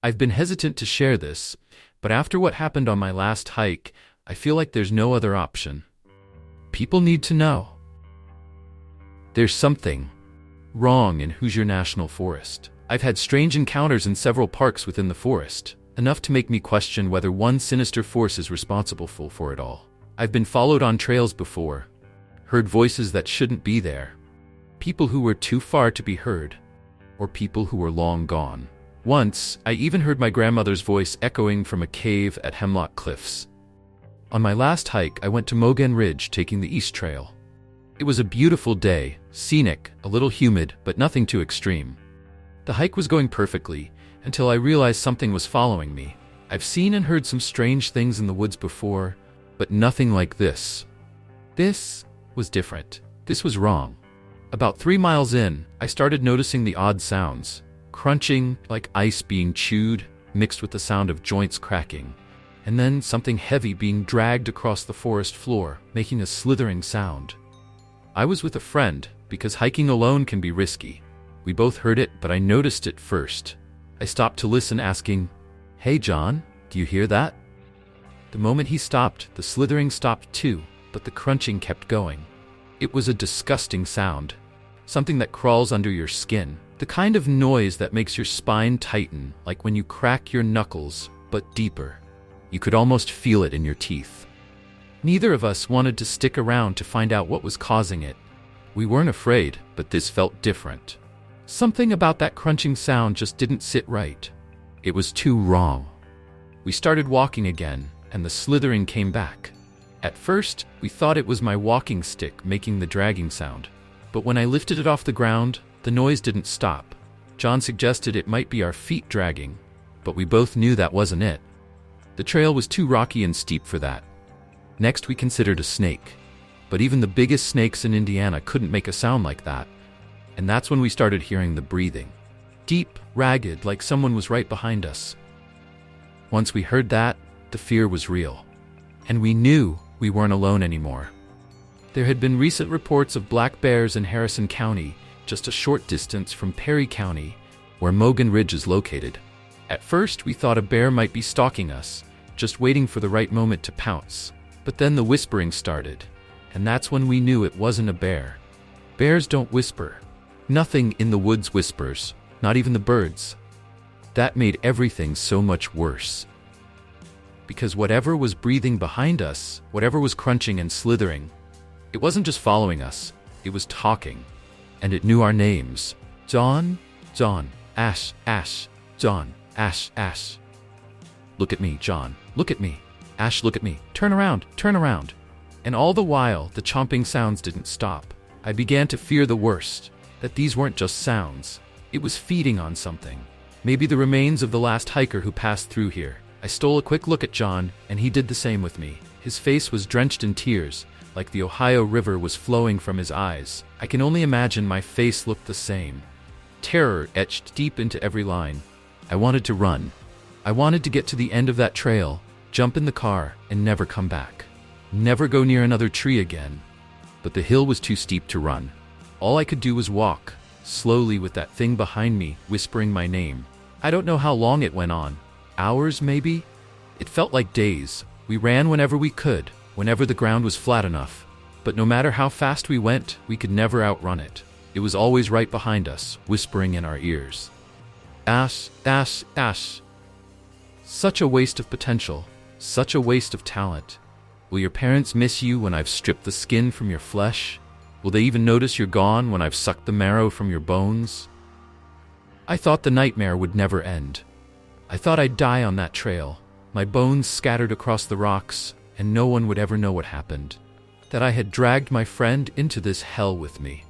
I've been hesitant to share this, but after what happened on my last hike, I feel like there's no other option. People need to know. There's something wrong in Hoosier National Forest. I've had strange encounters in several parks within the forest, enough to make me question whether one sinister force is responsible for it all. I've been followed on trails before, heard voices that shouldn't be there, people who were too far to be heard, or people who were long gone. Once, I even heard my grandmother's voice echoing from a cave at Hemlock Cliffs. On my last hike, I went to Mogan Ridge taking the East Trail. It was a beautiful day, scenic, a little humid, but nothing too extreme. The hike was going perfectly, until I realized something was following me. I've seen and heard some strange things in the woods before, but nothing like this. This was different. This was wrong. About 3 miles in, I started noticing the odd sounds. Crunching, like ice being chewed, mixed with the sound of joints cracking. And then something heavy being dragged across the forest floor, making a slithering sound. I was with a friend, because hiking alone can be risky. We both heard it, but I noticed it first. I stopped to listen, asking, "Hey John, do you hear that?" The moment he stopped, the slithering stopped too, but the crunching kept going. It was a disgusting sound. Something that crawls under your skin. The kind of noise that makes your spine tighten, like when you crack your knuckles, but deeper. You could almost feel it in your teeth. Neither of us wanted to stick around to find out what was causing it. We weren't afraid, but this felt different. Something about that crunching sound just didn't sit right. It was too wrong. We started walking again, and the slithering came back. At first, we thought it was my walking stick making the dragging sound. But when I lifted it off the ground, the noise didn't stop. John suggested it might be our feet dragging, but we both knew that wasn't it. The trail was too rocky and steep for that. Next, we considered a snake. But even the biggest snakes in Indiana couldn't make a sound like that. And that's when we started hearing the breathing. Deep, ragged, like someone was right behind us. Once we heard that, the fear was real. And we knew we weren't alone anymore. There had been recent reports of black bears in Harrison County, just a short distance from Perry County, where Mogan Ridge is located. At first, we thought a bear might be stalking us, just waiting for the right moment to pounce. But then the whispering started, and that's when we knew it wasn't a bear. Bears don't whisper. Nothing in the woods whispers, not even the birds. That made everything so much worse. Because whatever was breathing behind us, whatever was crunching and slithering, it wasn't just following us, it was talking. And it knew our names. John, John, Ash, Ash, John, Ash, Ash. Look at me, John, look at me. Ash, look at me. Turn around, turn around. And all the while, the chomping sounds didn't stop. I began to fear the worst, that these weren't just sounds. It was feeding on something. Maybe the remains of the last hiker who passed through here. I stole a quick look at John, and he did the same with me. His face was drenched in tears, like the Ohio River was flowing from his eyes. I can only imagine my face looked the same. Terror etched deep into every line. I wanted to run. I wanted to get to the end of that trail, jump in the car, and never come back. Never go near another tree again. But the hill was too steep to run. All I could do was walk, slowly with that thing behind me, whispering my name. I don't know how long it went on. Hours, maybe? It felt like days. We ran whenever we could, whenever the ground was flat enough. But no matter how fast we went, we could never outrun it. It was always right behind us, whispering in our ears. Ash, Ash, Ash. Such a waste of potential. Such a waste of talent. Will your parents miss you when I've stripped the skin from your flesh? Will they even notice you're gone when I've sucked the marrow from your bones? I thought the nightmare would never end. I thought I'd die on that trail, my bones scattered across the rocks, and no one would ever know what happened. That I had dragged my friend into this hell with me.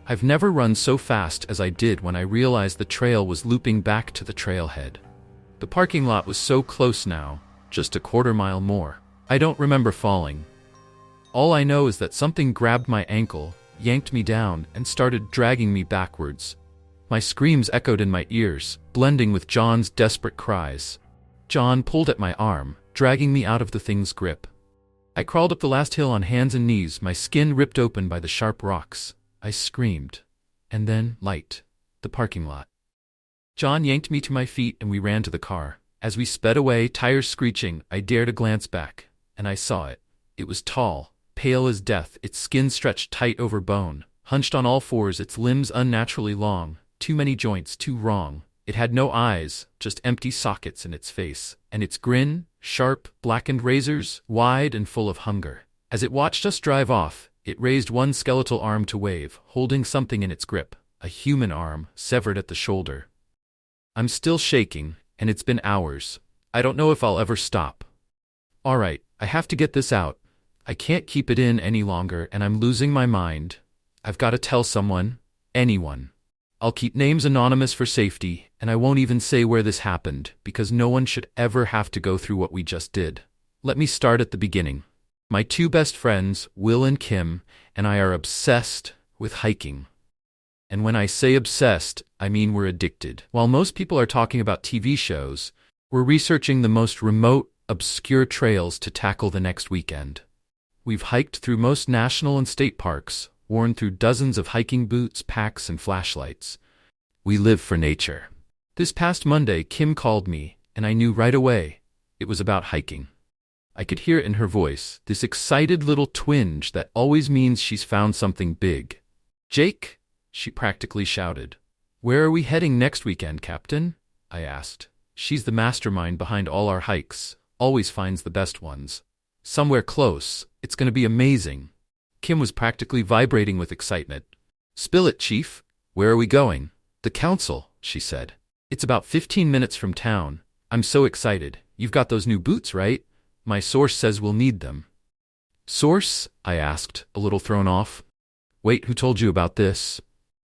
I've never run so fast as I did when I realized the trail was looping back to the trailhead. The parking lot was so close now, just a quarter mile more. I don't remember falling. All I know is that something grabbed my ankle, yanked me down, and started dragging me backwards. My screams echoed in my ears, blending with John's desperate cries. John pulled at my arm, dragging me out of the thing's grip. I crawled up the last hill on hands and knees, my skin ripped open by the sharp rocks. I screamed. And then, light. The parking lot. John yanked me to my feet and we ran to the car. As we sped away, tires screeching, I dared a glance back, and I saw it. It was tall, pale as death, its skin stretched tight over bone, hunched on all fours, its limbs unnaturally long, too many joints, too wrong. It had no eyes, just empty sockets in its face, and its grin, sharp, blackened razors, wide and full of hunger. As it watched us drive off, it raised one skeletal arm to wave, holding something in its grip, a human arm, severed at the shoulder. I'm still shaking, and it's been hours. I don't know if I'll ever stop. All right, I have to get this out. I can't keep it in any longer, and I'm losing my mind. I've got to tell someone, anyone. I'll keep names anonymous for safety, and I won't even say where this happened, because no one should ever have to go through what we just did. Let me start at the beginning. My two best friends, Will and Kim, and I are obsessed with hiking. And when I say obsessed, I mean we're addicted. While most people are talking about TV shows, we're researching the most remote, obscure trails to tackle the next weekend. We've hiked through most national and state parks, worn through dozens of hiking boots, packs, and flashlights. We live for nature. This past Monday, Kim called me, and I knew right away it was about hiking. I could hear it in her voice, this excited little twinge that always means she's found something big. "Jake," she practically shouted. "Where are we heading next weekend, Captain?" I asked. She's the mastermind behind all our hikes, always finds the best ones. "Somewhere close. It's going to be amazing." Kim was practically vibrating with excitement. "Spill it, Chief. Where are we going?" "The council," she said. "It's about 15 minutes from town. I'm so excited. You've got those new boots, right? My source says we'll need them." "Source?" I asked, a little thrown off. "Wait, who told you about this?"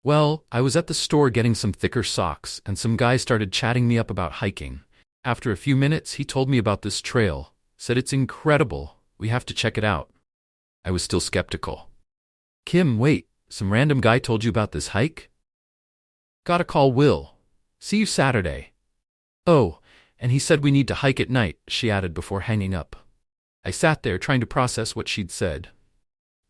"Well, I was at the store getting some thicker socks, and some guy started chatting me up about hiking. After a few minutes, he told me about this trail, said it's incredible. We have to check it out." I was still skeptical. "Kim, wait, some random guy told you about this hike?" "Gotta call Will. See you Saturday." "Oh, and he said we need to hike at night," she added before hanging up. I sat there trying to process what she'd said.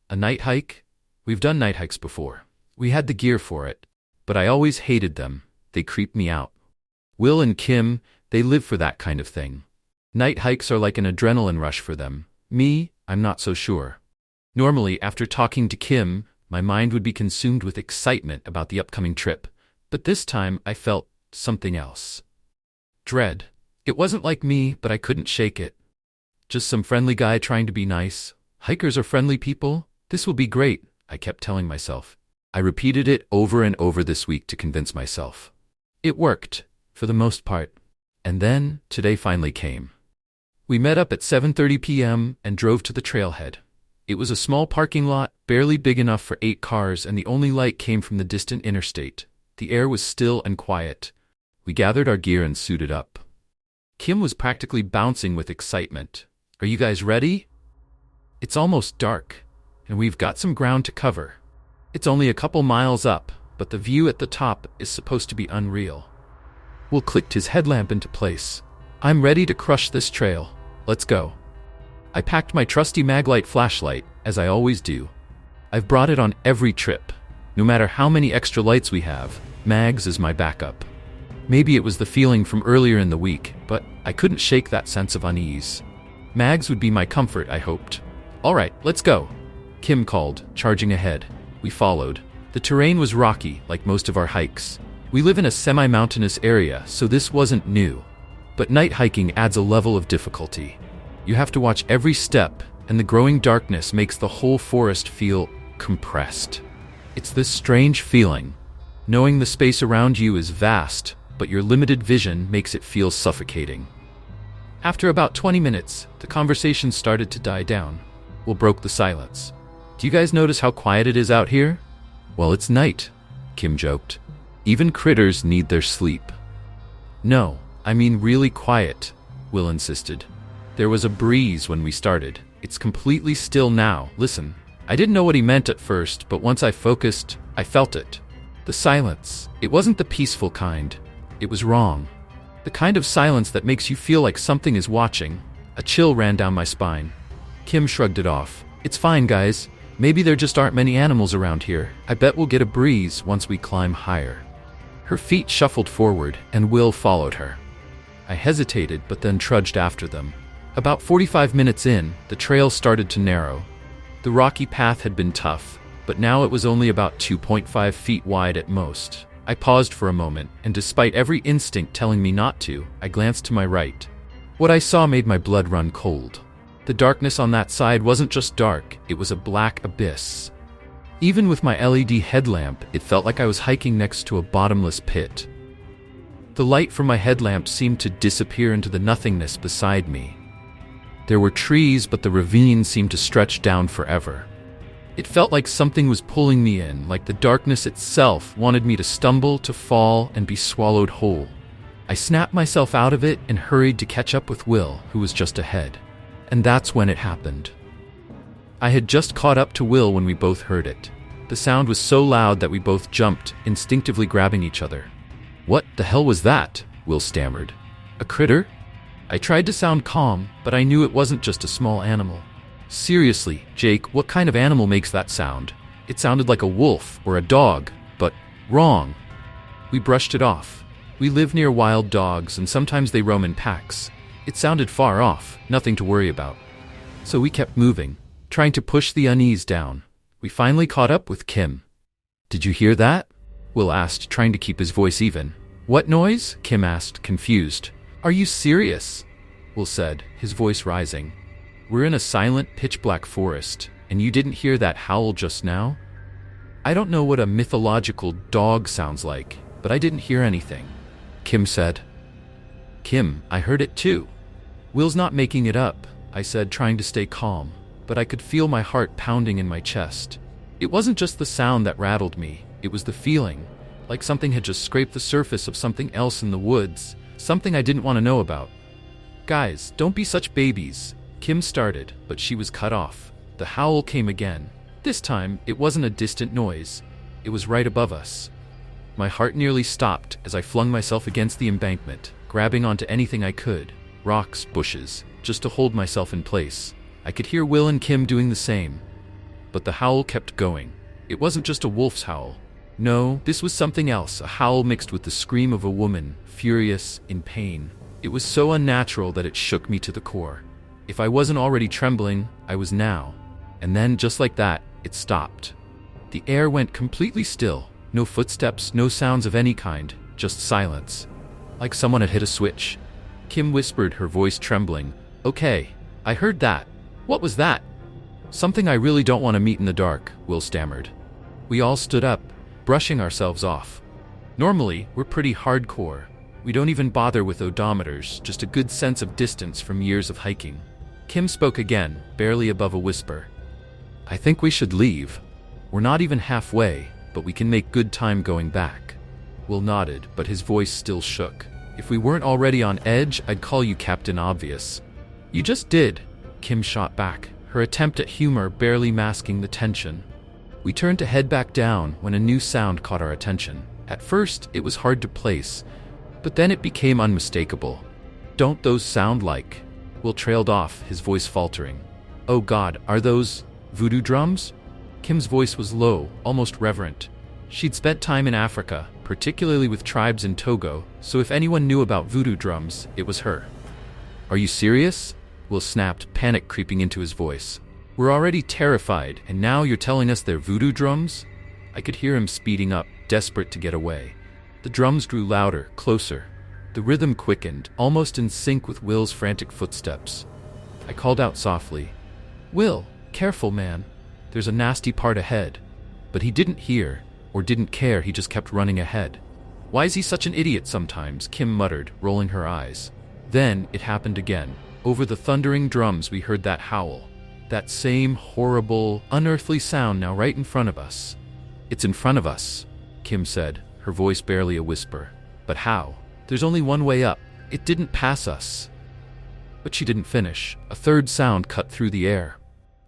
A night hike? We've done night hikes before. We had the gear for it, but I always hated them. They creeped me out. Will and Kim, they live for that kind of thing. Night hikes are like an adrenaline rush for them. Me, I'm not so sure. Normally, after talking to Kim, my mind would be consumed with excitement about the upcoming trip, but this time I felt something else. Dread. It wasn't like me, but I couldn't shake it. Just some friendly guy trying to be nice. Hikers are friendly people. This will be great, I kept telling myself. I repeated it over and over this week to convince myself. It worked, for the most part. And then, today finally came. We met up at 7:30 p.m. and drove to the trailhead. It was a small parking lot, barely big enough for 8 cars, and the only light came from the distant interstate. The air was still and quiet. We gathered our gear and suited up. Kim was practically bouncing with excitement. "Are you guys ready?" "It's almost dark, and we've got some ground to cover. It's only a couple miles up, but the view at the top is supposed to be unreal." Will clicked his headlamp into place. "I'm ready to crush this trail. Let's go." I packed my trusty Maglite flashlight, as I always do. I've brought it on every trip. No matter how many extra lights we have, Mags is my backup. Maybe it was the feeling from earlier in the week, but I couldn't shake that sense of unease. Mags would be my comfort, I hoped. "All right, let's go," Kim called, charging ahead. We followed. The terrain was rocky, like most of our hikes. We live in a semi-mountainous area, so this wasn't new. But night hiking adds a level of difficulty. You have to watch every step, and the growing darkness makes the whole forest feel compressed. It's this strange feeling, knowing the space around you is vast, but your limited vision makes it feel suffocating. After about 20 minutes, the conversation started to die down. Will broke the silence. "Do you guys notice how quiet it is out here?" "Well, it's night," Kim joked. "Even critters need their sleep." "No, I mean really quiet," Will insisted. "There was a breeze when we started. It's completely still now. Listen." I didn't know what he meant at first, but once I focused, I felt it. The silence. It wasn't the peaceful kind. It was wrong. The kind of silence that makes you feel like something is watching. A chill ran down my spine. Kim shrugged it off. "It's fine, guys. Maybe there just aren't many animals around here. I bet we'll get a breeze once we climb higher." Her feet shuffled forward, and Will followed her. I hesitated, but then trudged after them. About 45 minutes in, the trail started to narrow. The rocky path had been tough, but now it was only about 2.5 feet wide at most. I paused for a moment, and despite every instinct telling me not to, I glanced to my right. What I saw made my blood run cold. The darkness on that side wasn't just dark, it was a black abyss. Even with my LED headlamp, it felt like I was hiking next to a bottomless pit. The light from my headlamp seemed to disappear into the nothingness beside me. There were trees, but the ravine seemed to stretch down forever. It felt like something was pulling me in, like the darkness itself wanted me to stumble, to fall, and be swallowed whole. I snapped myself out of it and hurried to catch up with Will, who was just ahead. And that's when it happened. I had just caught up to Will when we both heard it. The sound was so loud that we both jumped, instinctively grabbing each other. "What the hell was that?" Will stammered. "A critter?" I tried to sound calm, but I knew it wasn't just a small animal. "Seriously, Jake, what kind of animal makes that sound? It sounded like a wolf or a dog, but wrong." We brushed it off. We live near wild dogs, and sometimes they roam in packs. It sounded far off, nothing to worry about. So we kept moving, trying to push the unease down. We finally caught up with Kim. "Did you hear that?" Will asked, trying to keep his voice even. "What noise?" Kim asked, confused. "Are you serious?" Will said, his voice rising. "We're in a silent, pitch-black forest, and you didn't hear that howl just now?" "I don't know what a mythological dog sounds like, but I didn't hear anything," Kim said. "Kim, I heard it too." "Will's not making it up," I said, trying to stay calm, but I could feel my heart pounding in my chest. It wasn't just the sound that rattled me, it was the feeling, like something had just scraped the surface of something else in the woods, something I didn't want to know about. "Guys, don't be such babies," Kim started, but she was cut off. The howl came again. This time, it wasn't a distant noise. It was right above us. My heart nearly stopped as I flung myself against the embankment, grabbing onto anything I could, rocks, bushes, just to hold myself in place. I could hear Will and Kim doing the same. But the howl kept going. It wasn't just a wolf's howl. No, this was something else, a howl mixed with the scream of a woman, furious, in pain. It was so unnatural that it shook me to the core. If I wasn't already trembling, I was now. And then, just like that, it stopped. The air went completely still. No footsteps, no sounds of any kind, just silence. Like someone had hit a switch. Kim whispered, her voice trembling. "Okay, I heard that. What was that?" "Something I really don't want to meet in the dark," Will stammered. We all stood up, brushing ourselves off. Normally, we're pretty hardcore. We don't even bother with odometers, just a good sense of distance from years of hiking. Kim spoke again, barely above a whisper. "I think we should leave. We're not even halfway, but we can make good time going back." Will nodded, but his voice still shook. "If we weren't already on edge, I'd call you Captain Obvious." "You just did," Kim shot back, her attempt at humor barely masking the tension. We turned to head back down when a new sound caught our attention. At first, it was hard to place, but then it became unmistakable. "Don't those sound like?" Will trailed off, his voice faltering. "Oh God, are those voodoo drums?" Kim's voice was low, almost reverent. She'd spent time in Africa, particularly with tribes in Togo, so if anyone knew about voodoo drums, it was her. "Are you serious?" Will snapped, panic creeping into his voice. "We're already terrified, and now you're telling us they're voodoo drums?" I could hear him speeding up, desperate to get away. The drums grew louder, closer. The rhythm quickened, almost in sync with Will's frantic footsteps. I called out softly, "Will, careful, man. There's a nasty part ahead." But he didn't hear, or didn't care, he just kept running ahead. "Why is he such an idiot sometimes?" Kim muttered, rolling her eyes. Then it happened again. Over the thundering drums we heard that howl. That same horrible, unearthly sound now right in front of us. "It's in front of us," Kim said, her voice barely a whisper. "But how? There's only one way up. It didn't pass us." But she didn't finish. A third sound cut through the air.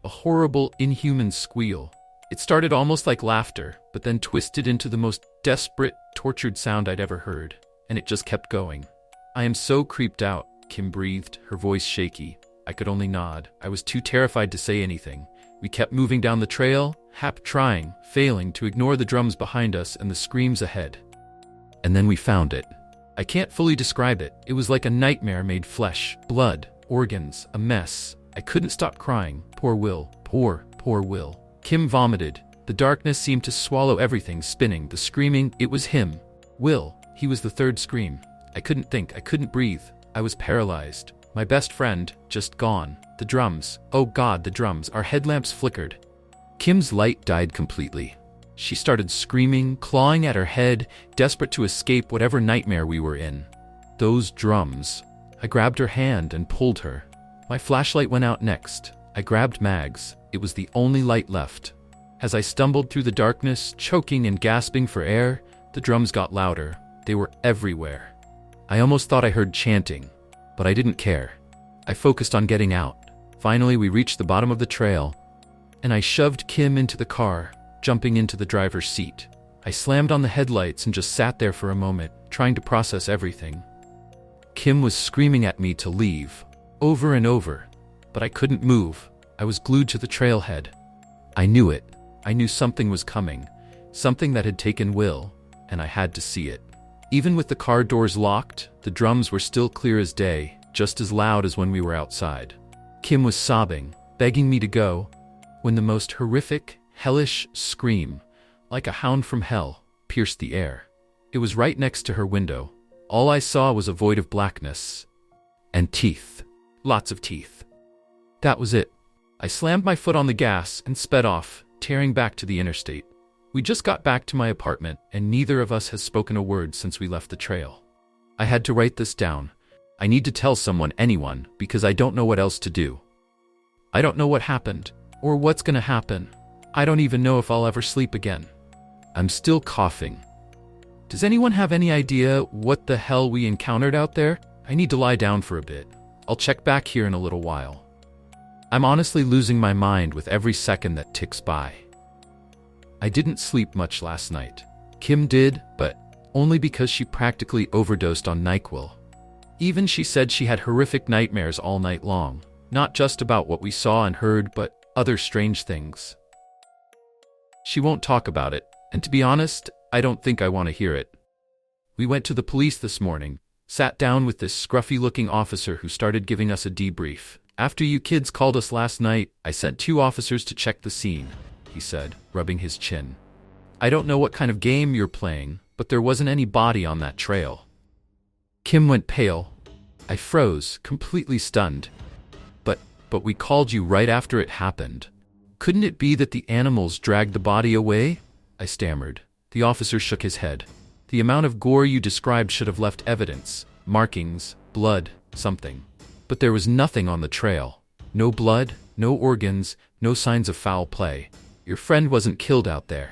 A horrible, inhuman squeal. It started almost like laughter, but then twisted into the most desperate, tortured sound I'd ever heard. And it just kept going. "I am so creeped out," Kim breathed, her voice shaky. I could only nod. I was too terrified to say anything. We kept moving down the trail, trying, failing to ignore the drums behind us and the screams ahead. And then we found it. I can't fully describe it. It was like a nightmare made flesh, blood, organs, a mess. I couldn't stop crying. Poor Will. Poor Will. Kim vomited. The darkness seemed to swallow everything, spinning, the screaming. It was him. Will. He was the third scream. I couldn't think. I couldn't breathe. I was paralyzed. My best friend, just gone. The drums. Oh God, the drums. Our headlamps flickered. Kim's light died completely. She started screaming, clawing at her head, desperate to escape whatever nightmare we were in. Those drums. I grabbed her hand and pulled her. My flashlight went out next. I grabbed Mag's. It was the only light left. As I stumbled through the darkness, choking and gasping for air, the drums got louder. They were everywhere. I almost thought I heard chanting, but I didn't care. I focused on getting out. Finally, we reached the bottom of the trail, and I shoved Kim into the car, jumping into the driver's seat. I slammed on the headlights and just sat there for a moment, trying to process everything. Kim was screaming at me to leave, over and over, but I couldn't move. I was glued to the trailhead. I knew it. I knew something was coming, something that had taken Will, and I had to see it. Even with the car doors locked, the drums were still clear as day, just as loud as when we were outside. Kim was sobbing, begging me to go, when the most horrific, hellish scream, like a hound from hell, pierced the air. It was right next to her window. All I saw was a void of blackness. And teeth. Lots of teeth. That was it. I slammed my foot on the gas and sped off, tearing back to the interstate. We just got back to my apartment, and neither of us has spoken a word since we left the trail. I had to write this down. I need to tell someone, anyone, because I don't know what else to do. I don't know what happened, or what's gonna happen. I don't even know if I'll ever sleep again. I'm still coughing. Does anyone have any idea what the hell we encountered out there? I need to lie down for a bit. I'll check back here in a little while. I'm honestly losing my mind with every second that ticks by. I didn't sleep much last night. Kim did, but only because she practically overdosed on NyQuil. Even she said she had horrific nightmares all night long, not just about what we saw and heard, but other strange things. She won't talk about it, and to be honest, I don't think I want to hear it. We went to the police this morning, sat down with this scruffy-looking officer who started giving us a debrief. After you kids called us last night, I sent 2 officers to check the scene, he said, rubbing his chin. I don't know what kind of game you're playing, but there wasn't any body on that trail. Kim went pale. I froze, completely stunned. But we called you right after it happened. Couldn't it be that the animals dragged the body away? I stammered. The officer shook his head. The amount of gore you described should have left evidence, markings, blood, something. But there was nothing on the trail. No blood, no organs, no signs of foul play. Your friend wasn't killed out there.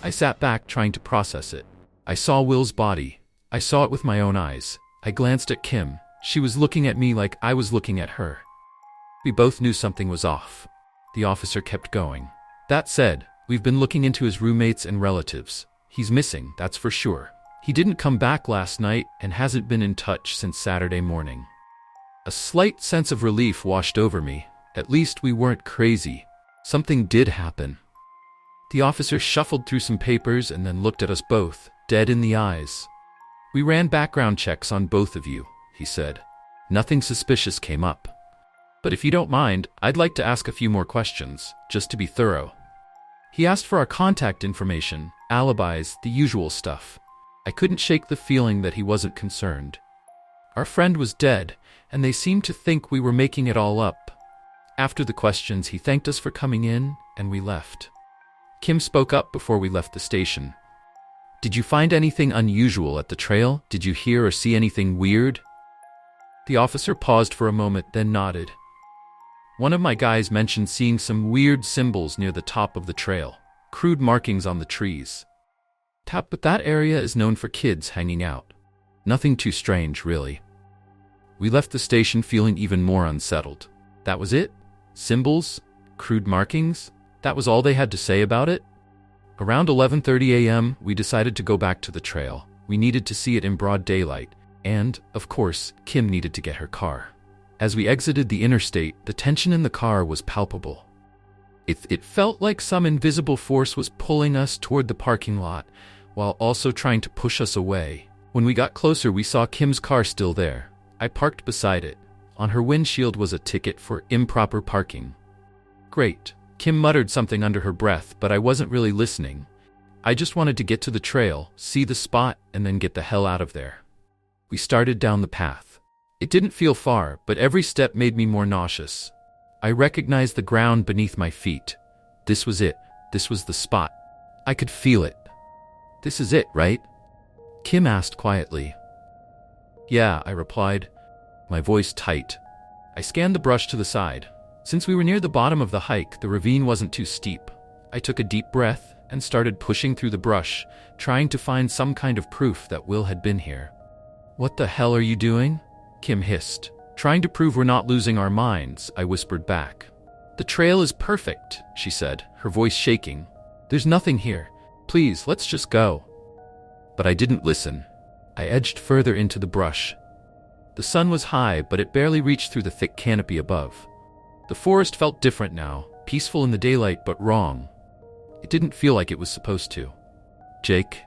I sat back trying to process it. I saw Will's body. I saw it with my own eyes. I glanced at Kim. She was looking at me like I was looking at her. We both knew something was off. The officer kept going. That said, we've been looking into his roommates and relatives. He's missing, that's for sure. He didn't come back last night and hasn't been in touch since Saturday morning. A slight sense of relief washed over me. At least we weren't crazy. Something did happen. The officer shuffled through some papers and then looked at us both, dead in the eyes. We ran background checks on both of you, he said. Nothing suspicious came up. But if you don't mind, I'd like to ask a few more questions, just to be thorough. He asked for our contact information, alibis, the usual stuff. I couldn't shake the feeling that he wasn't concerned. Our friend was dead, and they seemed to think we were making it all up. After the questions, he thanked us for coming in, and we left. Kim spoke up before we left the station. Did you find anything unusual at the trail? Did you hear or see anything weird? The officer paused for a moment, then nodded. One of my guys mentioned seeing some weird symbols near the top of the trail, crude markings on the trees. But that area is known for kids hanging out. Nothing too strange, really. We left the station feeling even more unsettled. That was it? Symbols? Crude markings? That was all they had to say about it? Around 11:30 a.m., we decided to go back to the trail. We needed to see it in broad daylight, and, of course, Kim needed to get her car. As we exited the interstate, the tension in the car was palpable. It felt like some invisible force was pulling us toward the parking lot, while also trying to push us away. When we got closer, we saw Kim's car still there. I parked beside it. On her windshield was a ticket for improper parking. Great. Kim muttered something under her breath, but I wasn't really listening. I just wanted to get to the trail, see the spot, and then get the hell out of there. We started down the path. It didn't feel far, but every step made me more nauseous. I recognized the ground beneath my feet. This was it. This was the spot. I could feel it. This is it, right? Kim asked quietly. Yeah, I replied, my voice tight. I scanned the brush to the side. Since we were near the bottom of the hike, the ravine wasn't too steep. I took a deep breath and started pushing through the brush, trying to find some kind of proof that Will had been here. What the hell are you doing? Kim hissed. Trying to prove we're not losing our minds, I whispered back. The trail is perfect, she said, her voice shaking. There's nothing here. Please, let's just go. But I didn't listen. I edged further into the brush. The sun was high, but it barely reached through the thick canopy above. The forest felt different now, peaceful in the daylight, but wrong. It didn't feel like it was supposed to. Jake,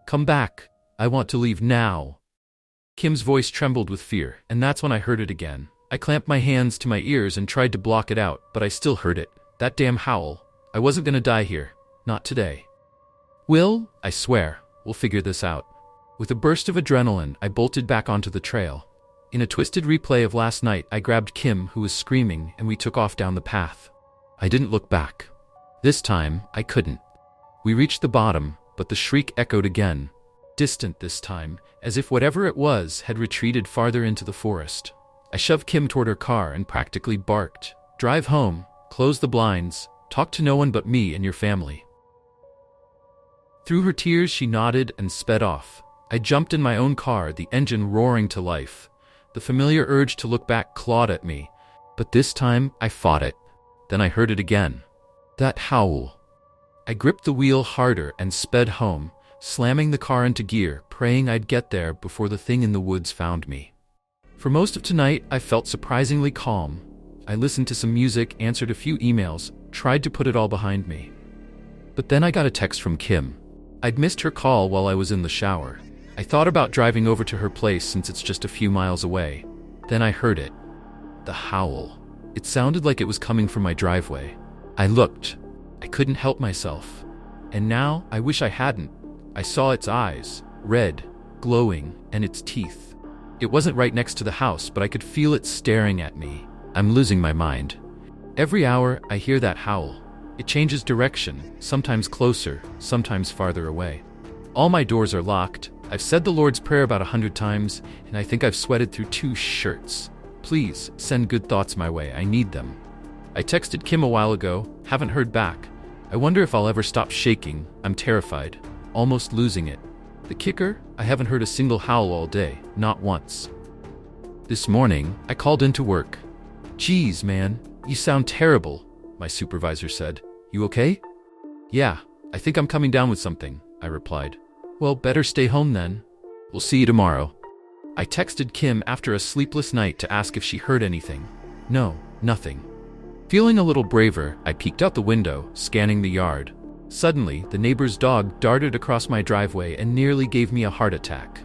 come back. I want to leave now. Kim's voice trembled with fear, and that's when I heard it again. I clamped my hands to my ears and tried to block it out, but I still heard it. That damn howl. I wasn't gonna die here. Not today. Will, I swear, we'll figure this out. With a burst of adrenaline, I bolted back onto the trail. In a twisted replay of last night, I grabbed Kim, who was screaming, and we took off down the path. I didn't look back. This time, I couldn't. We reached the bottom, but the shriek echoed again. Distant this time, as if whatever it was had retreated farther into the forest. I shoved Kim toward her car and practically barked. Drive home, close the blinds, talk to no one but me and your family. Through her tears, she nodded and sped off. I jumped in my own car, the engine roaring to life. The familiar urge to look back clawed at me, but this time I fought it. Then I heard it again. That howl. I gripped the wheel harder and sped home, slamming the car into gear, praying I'd get there before the thing in the woods found me. For most of tonight, I felt surprisingly calm. I listened to some music, answered a few emails, tried to put it all behind me. But then I got a text from Kim. I'd missed her call while I was in the shower. I thought about driving over to her place since it's just a few miles away. Then I heard it. The howl. It sounded like it was coming from my driveway. I looked. I couldn't help myself. And now, I wish I hadn't. I saw its eyes, red, glowing, and its teeth. It wasn't right next to the house, but I could feel it staring at me. I'm losing my mind. Every hour, I hear that howl. It changes direction, sometimes closer, sometimes farther away. All my doors are locked. I've said the Lord's Prayer about 100 times, and I think I've sweated through 2 shirts. Please, send good thoughts my way. I need them. I texted Kim a while ago, haven't heard back. I wonder if I'll ever stop shaking. I'm terrified, almost losing it. The kicker? I haven't heard a single howl all day, not once. This morning, I called into work. Geez, man, you sound terrible, my supervisor said. You okay? Yeah, I think I'm coming down with something, I replied. Well, better stay home then. We'll see you tomorrow. I texted Kim after a sleepless night to ask if she heard anything. No, nothing. Feeling a little braver, I peeked out the window, scanning the yard. Suddenly, the neighbor's dog darted across my driveway and nearly gave me a heart attack.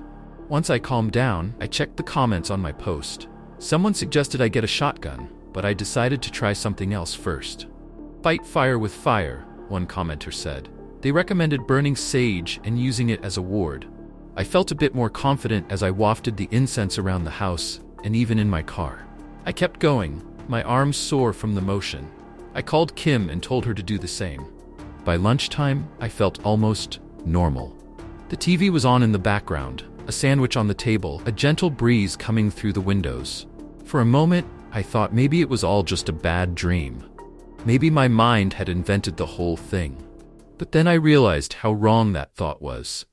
Once I calmed down, I checked the comments on my post. Someone suggested I get a shotgun, but I decided to try something else first. Fight fire with fire, one commenter said. They recommended burning sage and using it as a ward. I felt a bit more confident as I wafted the incense around the house and even in my car. I kept going, my arms sore from the motion. I called Kim and told her to do the same. By lunchtime, I felt almost normal. The TV was on in the background, a sandwich on the table, a gentle breeze coming through the windows. For a moment, I thought maybe it was all just a bad dream. Maybe my mind had invented the whole thing. But then I realized how wrong that thought was.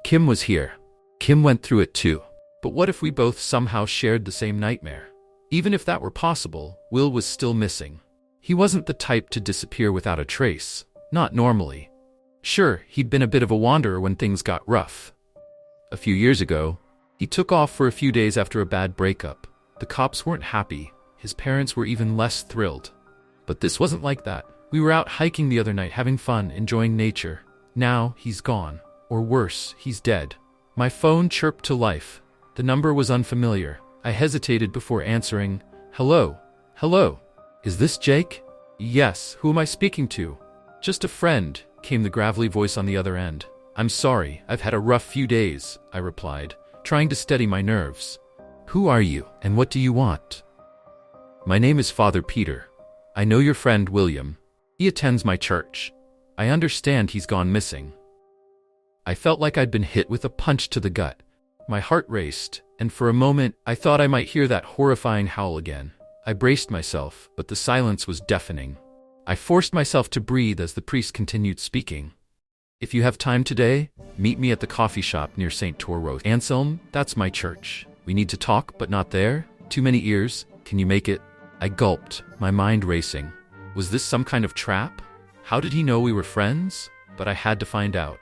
Kim was here. Kim went through it too. But what if we both somehow shared the same nightmare? Even if that were possible, Will was still missing. He wasn't the type to disappear without a trace. Not normally. Sure, he'd been a bit of a wanderer when things got rough. A few years ago, he took off for a few days after a bad breakup. The cops weren't happy. His parents were even less thrilled. But this wasn't like that. We were out hiking the other night, having fun, enjoying nature. Now he's gone. Or worse, he's dead. My phone chirped to life. The number was unfamiliar. I hesitated before answering. Hello? Hello? Is this Jake? Yes, who am I speaking to? Just a friend, came the gravelly voice on the other end. I'm sorry, I've had a rough few days, I replied, trying to steady my nerves. Who are you, and what do you want? My name is Father Peter. I know your friend William. He attends my church. I understand he's gone missing. I felt like I'd been hit with a punch to the gut. My heart raced, and for a moment I thought I might hear that horrifying howl again. I braced myself, but the silence was deafening. I forced myself to breathe as the priest continued speaking. If you have time today, meet me at the coffee shop near St. Torroth. Anselm, that's my church. We need to talk, but not there. Too many ears. Can you make it? I gulped, my mind racing. Was this some kind of trap? How did he know we were friends? But I had to find out.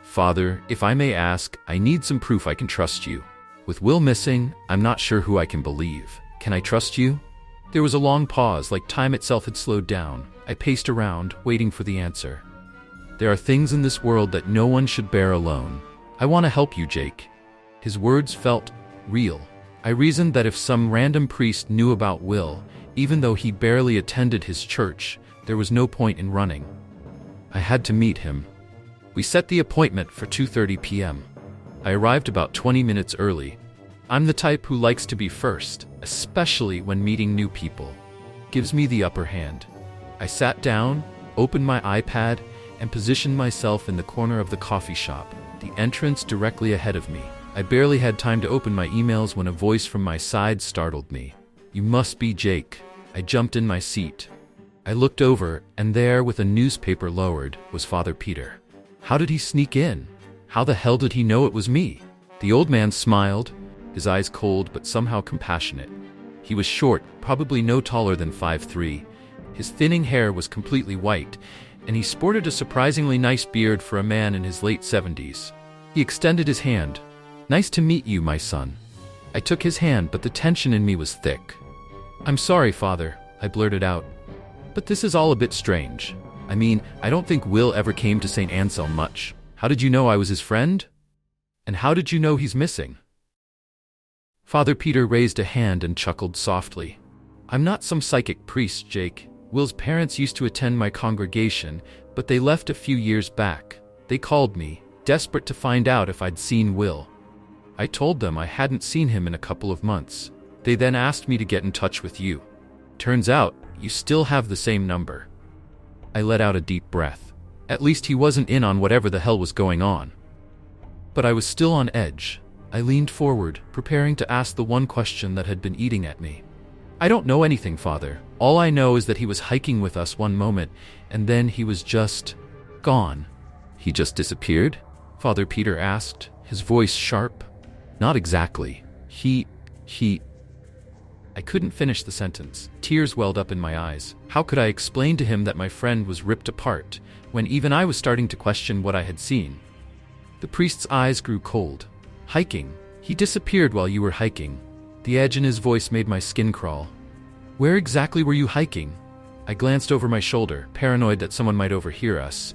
Father, if I may ask, I need some proof I can trust you. With Will missing, I'm not sure who I can believe. Can I trust you? There was a long pause, like time itself had slowed down. I paced around, waiting for the answer. There are things in this world that no one should bear alone. I want to help you, Jake. His words felt real. I reasoned that if some random priest knew about Will, even though he barely attended his church, there was no point in running. I had to meet him. We set the appointment for 2:30 p.m. I arrived about 20 minutes early. I'm the type who likes to be first, especially when meeting new people. Gives me the upper hand. I sat down, opened my iPad, and positioned myself in the corner of the coffee shop, the entrance directly ahead of me. I barely had time to open my emails when a voice from my side startled me. You must be Jake. I jumped in my seat. I looked over, and there, with a newspaper lowered, was Father Peter. How did he sneak in? How the hell did he know it was me? The old man smiled, his eyes cold but somehow compassionate. He was short, probably no taller than 5'3". His thinning hair was completely white, and he sported a surprisingly nice beard for a man in his late 70s. He extended his hand. Nice to meet you, my son. I took his hand, but the tension in me was thick. I'm sorry, Father, I blurted out. But this is all a bit strange. I mean, I don't think Will ever came to St. Anselm much. How did you know I was his friend? And how did you know he's missing? Father Peter raised a hand and chuckled softly. I'm not some psychic priest, Jake. Will's parents used to attend my congregation, but they left a few years back. They called me, desperate to find out if I'd seen Will. I told them I hadn't seen him in a couple of months. They then asked me to get in touch with you. Turns out, you still have the same number. I let out a deep breath. At least he wasn't in on whatever the hell was going on. But I was still on edge. I leaned forward, preparing to ask the one question that had been eating at me. I don't know anything, Father. All I know is that he was hiking with us one moment, and then he was just gone. He just disappeared? Father Peter asked, his voice sharp. Not exactly. I couldn't finish the sentence. Tears welled up in my eyes. How could I explain to him that my friend was ripped apart, when even I was starting to question what I had seen? The priest's eyes grew cold. Hiking. He disappeared while you were hiking. The edge in his voice made my skin crawl. Where exactly were you hiking? I glanced over my shoulder, paranoid that someone might overhear us.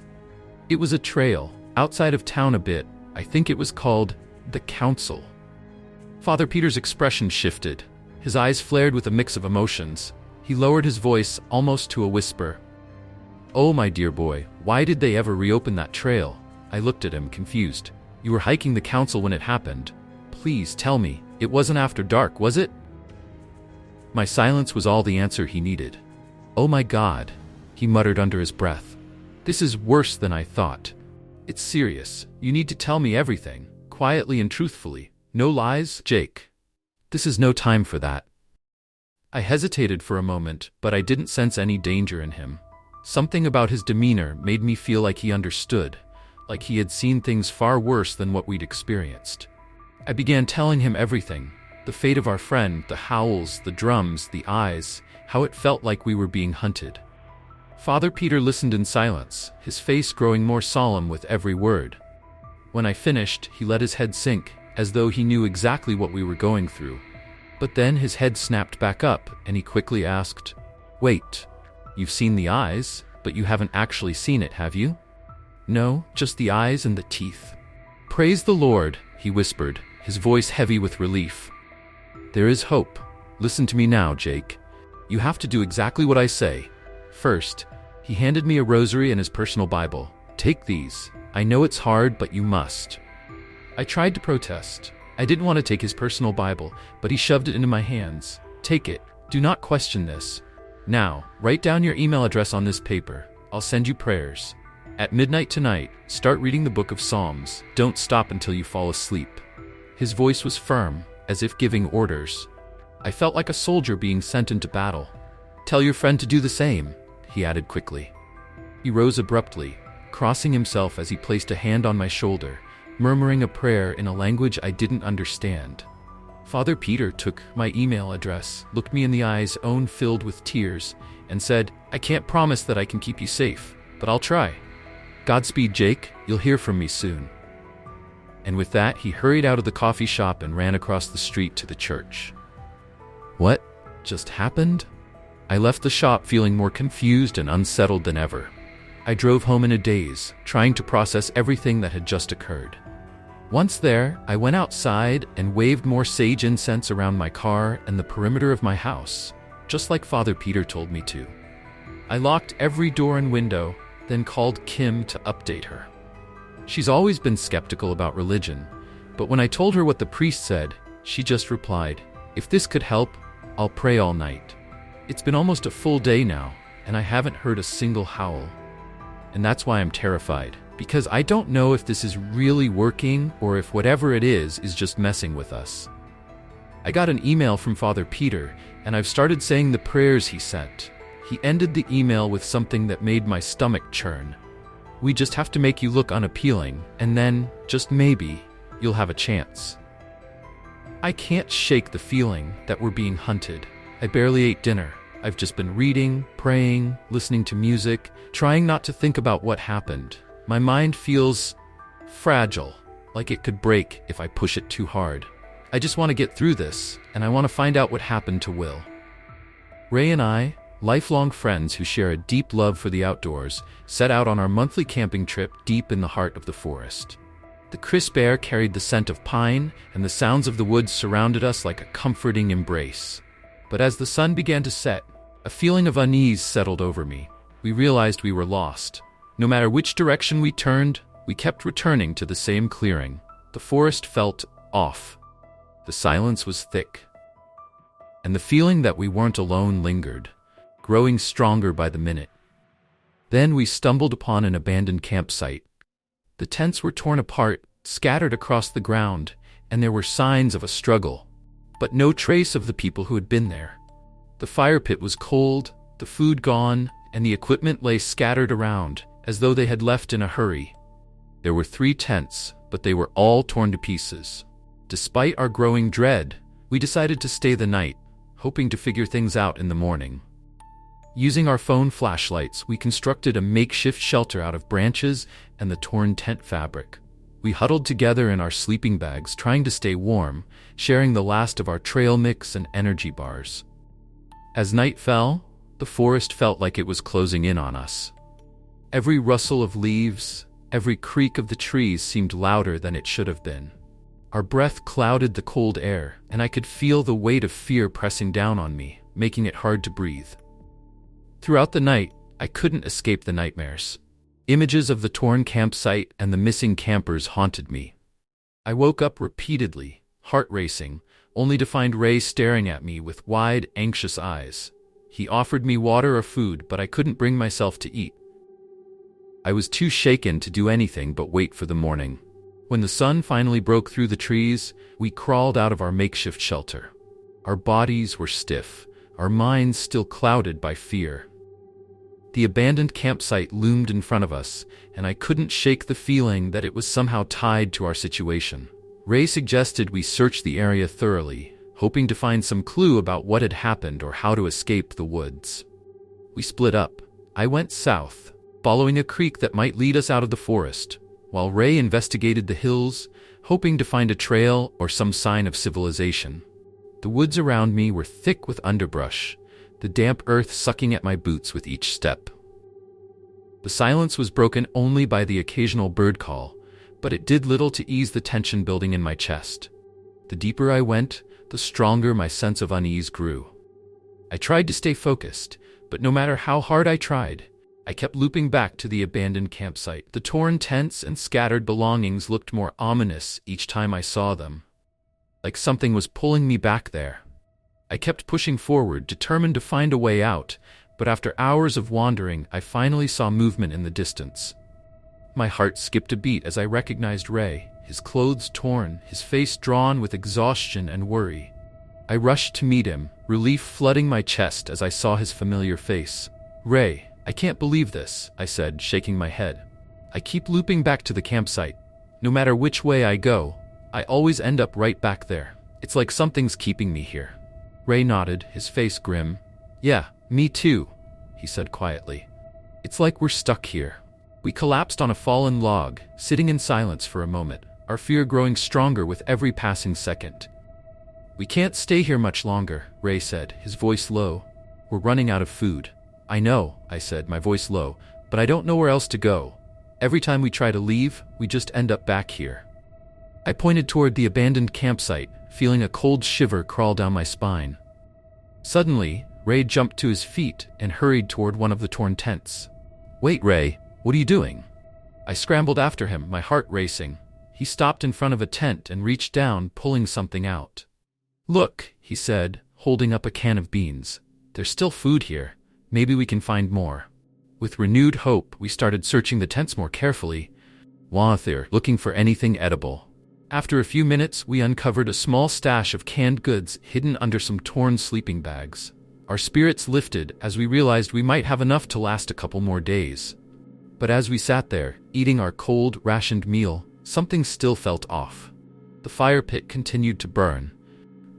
It was a trail, outside of town a bit. I think it was called the Council. Father Peter's expression shifted. His eyes flared with a mix of emotions. He lowered his voice almost to a whisper. Oh, my dear boy, why did they ever reopen that trail? I looked at him, confused. You were hiking the Council when it happened. Please tell me, it wasn't after dark, was it? My silence was all the answer he needed. Oh my God, he muttered under his breath. This is worse than I thought. It's serious. You need to tell me everything, quietly and truthfully. No lies, Jake. This is no time for that. I hesitated for a moment, but I didn't sense any danger in him. Something about his demeanor made me feel like he understood, like he had seen things far worse than what we'd experienced. I began telling him everything, the fate of our friend, the howls, the drums, the eyes, how it felt like we were being hunted. Father Peter listened in silence, his face growing more solemn with every word. When I finished, he let his head sink, as though he knew exactly what we were going through. But then his head snapped back up, and he quickly asked, Wait, you've seen the eyes, but you haven't actually seen it, have you? No, just the eyes and the teeth. Praise the Lord, he whispered, his voice heavy with relief. There is hope. Listen to me now, Jake. You have to do exactly what I say. First, he handed me a rosary and his personal Bible. Take these. I know it's hard, but you must. I tried to protest. I didn't want to take his personal Bible, but he shoved it into my hands. Take it. Do not question this. Now, write down your email address on this paper. I'll send you prayers. At midnight tonight, start reading the book of Psalms. Don't stop until you fall asleep. His voice was firm, as if giving orders. I felt like a soldier being sent into battle. Tell your friend to do the same, he added quickly. He rose abruptly, crossing himself as he placed a hand on my shoulder, murmuring a prayer in a language I didn't understand. Father Peter took my email address, looked me in the eyes, own filled with tears, and said, I can't promise that I can keep you safe, but I'll try. Godspeed, Jake. You'll hear from me soon. And with that, he hurried out of the coffee shop and ran across the street to the church. What just happened? I left the shop feeling more confused and unsettled than ever. I drove home in a daze, trying to process everything that had just occurred. Once there, I went outside and waved more sage incense around my car and the perimeter of my house, just like Father Peter told me to. I locked every door and window, then called Kim to update her. She's always been skeptical about religion, but when I told her what the priest said, she just replied, if this could help, I'll pray all night. It's been almost a full day now, and I haven't heard a single howl. And that's why I'm terrified, because I don't know if this is really working or if whatever it is just messing with us. I got an email from Father Peter, and I've started saying the prayers he sent. He ended the email with something that made my stomach churn. We just have to make you look unappealing, and then, just maybe, you'll have a chance. I can't shake the feeling that we're being hunted. I barely ate dinner. I've just been reading, praying, listening to music, trying not to think about what happened. My mind feels fragile, like it could break if I push it too hard. I just want to get through this, and I want to find out what happened to Will. Ray and I, lifelong friends who share a deep love for the outdoors, set out on our monthly camping trip deep in the heart of the forest. The crisp air carried the scent of pine, and the sounds of the woods surrounded us like a comforting embrace. But as the sun began to set, a feeling of unease settled over me. We realized we were lost. No matter which direction we turned, we kept returning to the same clearing. The forest felt off. The silence was thick. And the feeling that we weren't alone lingered, growing stronger by the minute. Then we stumbled upon an abandoned campsite. The tents were torn apart, scattered across the ground, and there were signs of a struggle, but no trace of the people who had been there. The fire pit was cold, the food gone, and the equipment lay scattered around, as though they had left in a hurry. There were 3 tents, but they were all torn to pieces. Despite our growing dread, we decided to stay the night, hoping to figure things out in the morning. Using our phone flashlights, we constructed a makeshift shelter out of branches and the torn tent fabric. We huddled together in our sleeping bags, trying to stay warm, sharing the last of our trail mix and energy bars. As night fell, the forest felt like it was closing in on us. Every rustle of leaves, every creak of the trees seemed louder than it should have been. Our breath clouded the cold air, and I could feel the weight of fear pressing down on me, making it hard to breathe. Throughout the night, I couldn't escape the nightmares. Images of the torn campsite and the missing campers haunted me. I woke up repeatedly, heart racing, only to find Ray staring at me with wide, anxious eyes. He offered me water or food, but I couldn't bring myself to eat. I was too shaken to do anything but wait for the morning. When the sun finally broke through the trees, we crawled out of our makeshift shelter. Our bodies were stiff, our minds still clouded by fear. The abandoned campsite loomed in front of us, and I couldn't shake the feeling that it was somehow tied to our situation. Ray suggested we search the area thoroughly, hoping to find some clue about what had happened or how to escape the woods. We split up. I went south, following a creek that might lead us out of the forest, while Ray investigated the hills, hoping to find a trail or some sign of civilization. The woods around me were thick with underbrush, the damp earth sucking at my boots with each step. The silence was broken only by the occasional bird call, but it did little to ease the tension building in my chest. The deeper I went, the stronger my sense of unease grew. I tried to stay focused, but no matter how hard I tried, I kept looping back to the abandoned campsite. The torn tents and scattered belongings looked more ominous each time I saw them, like something was pulling me back there. I kept pushing forward, determined to find a way out, but after hours of wandering, I finally saw movement in the distance. My heart skipped a beat as I recognized Ray, his clothes torn, his face drawn with exhaustion and worry. I rushed to meet him, relief flooding my chest as I saw his familiar face. "Ray, I can't believe this," I said, shaking my head. "I keep looping back to the campsite. No matter which way I go, I always end up right back there. It's like something's keeping me here." Ray nodded, his face grim. "Yeah, me too," he said quietly. "It's like we're stuck here." We collapsed on a fallen log, sitting in silence for a moment, our fear growing stronger with every passing second. "We can't stay here much longer," Ray said, his voice low. "We're running out of food." "I know," I said, my voice low, "but I don't know where else to go. Every time we try to leave, we just end up back here." I pointed toward the abandoned campsite, feeling a cold shiver crawl down my spine. Suddenly, Ray jumped to his feet and hurried toward one of the torn tents. "Wait, Ray, what are you doing?" I scrambled after him, my heart racing. He stopped in front of a tent and reached down, pulling something out. "Look," he said, holding up a can of beans. "There's still food here. Maybe we can find more." With renewed hope, we started searching the tents more carefully, looking for anything edible. After a few minutes, we uncovered a small stash of canned goods hidden under some torn sleeping bags. Our spirits lifted as we realized we might have enough to last a couple more days. But as we sat there, eating our cold, rationed meal, something still felt off. The fire pit continued to burn,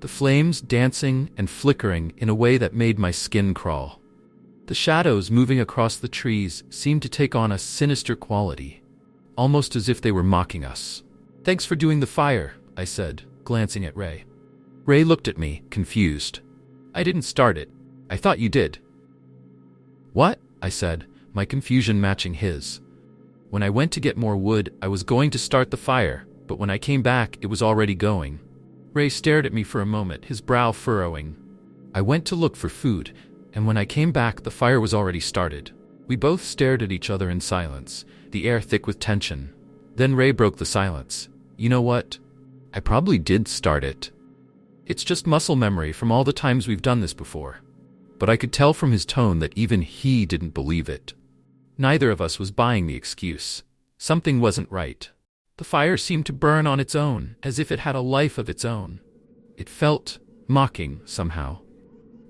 the flames dancing and flickering in a way that made my skin crawl. The shadows moving across the trees seemed to take on a sinister quality, almost as if they were mocking us. "Thanks for doing the fire," I said, glancing at Ray. Ray looked at me, confused. "I didn't start it. I thought you did." "What?" I said, my confusion matching his. "When I went to get more wood, I was going to start the fire, but when I came back, it was already going." Ray stared at me for a moment, his brow furrowing. "I went to look for food, and when I came back, the fire was already started." We both stared at each other in silence, the air thick with tension. Then Ray broke the silence. "You know what? I probably did start it. It's just muscle memory from all the times we've done this before." But I could tell from his tone that even he didn't believe it. Neither of us was buying the excuse. Something wasn't right. The fire seemed to burn on its own, as if it had a life of its own. It felt mocking, somehow.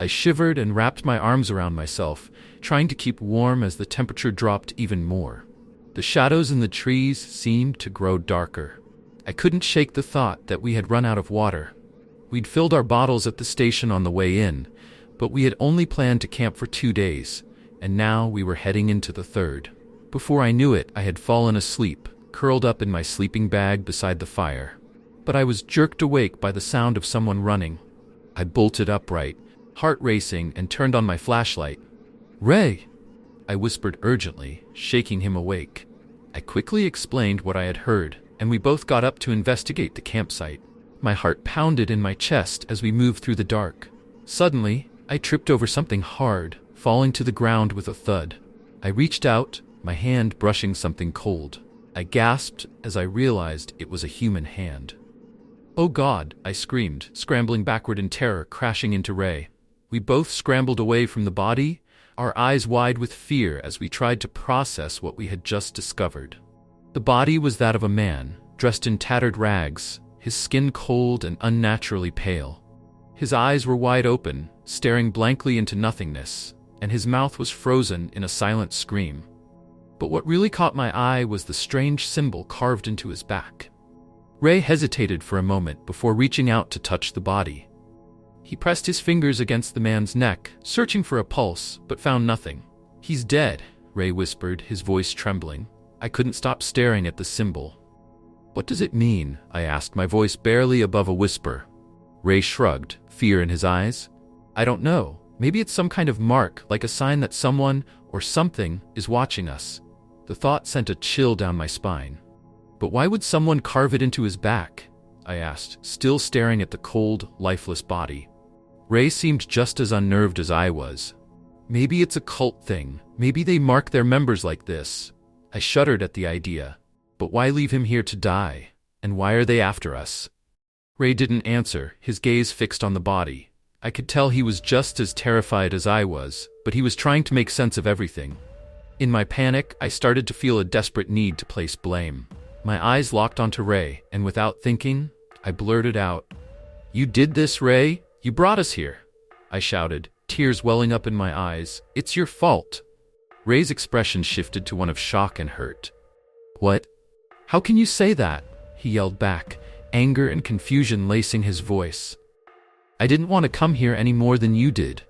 I shivered and wrapped my arms around myself, trying to keep warm as the temperature dropped even more. The shadows in the trees seemed to grow darker. I couldn't shake the thought that we had run out of water. We'd filled our bottles at the station on the way in, but we had only planned to camp for 2 days, and now we were heading into the third. Before I knew it, I had fallen asleep, curled up in my sleeping bag beside the fire. But I was jerked awake by the sound of someone running. I bolted upright, heart racing, and turned on my flashlight. "Ray!" I whispered urgently, shaking him awake. I quickly explained what I had heard, and we both got up to investigate the campsite. My heart pounded in my chest as we moved through the dark. Suddenly, I tripped over something hard, falling to the ground with a thud. I reached out, my hand brushing something cold. I gasped as I realized it was a human hand. "Oh God!" I screamed, scrambling backward in terror, crashing into Ray. We both scrambled away from the body, our eyes wide with fear as we tried to process what we had just discovered. The body was that of a man, dressed in tattered rags, his skin cold and unnaturally pale. His eyes were wide open, staring blankly into nothingness, and his mouth was frozen in a silent scream. But what really caught my eye was the strange symbol carved into his back. Ray hesitated for a moment before reaching out to touch the body. He pressed his fingers against the man's neck, searching for a pulse, but found nothing. "He's dead," Ray whispered, his voice trembling. I couldn't stop staring at the symbol. "What does it mean?" I asked, my voice barely above a whisper. Ray shrugged, fear in his eyes. "I don't know. Maybe it's some kind of mark, like a sign that someone or something is watching us. The thought sent a chill down my spine. But why would someone carve it into his back? I asked, still staring at the cold, lifeless body. Ray seemed just as unnerved as I was. Maybe it's a cult thing. Maybe they mark their members like this. I shuddered at the idea. But why leave him here to die? And why are they after us? Ray didn't answer, his gaze fixed on the body. I could tell he was just as terrified as I was, but he was trying to make sense of everything. In my panic, I started to feel a desperate need to place blame. My eyes locked onto Ray, and without thinking, I blurted out, "You did this, Ray? You brought us here," I shouted, tears welling up in my eyes. "It's your fault." Ray's expression shifted to one of shock and hurt. "What? How can you say that?" he yelled back, anger and confusion lacing his voice. "I didn't want to come here any more than you did."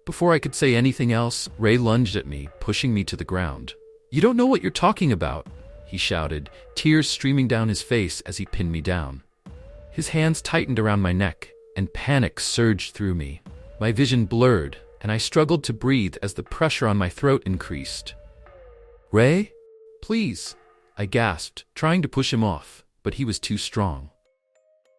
Before I could say anything else, Ray lunged at me, pushing me to the ground. "You don't know what you're talking about," he shouted, tears streaming down his face as he pinned me down. His hands tightened around my neck, and panic surged through me. My vision blurred, and I struggled to breathe as the pressure on my throat increased. "Ray? Please," I gasped, trying to push him off, but he was too strong.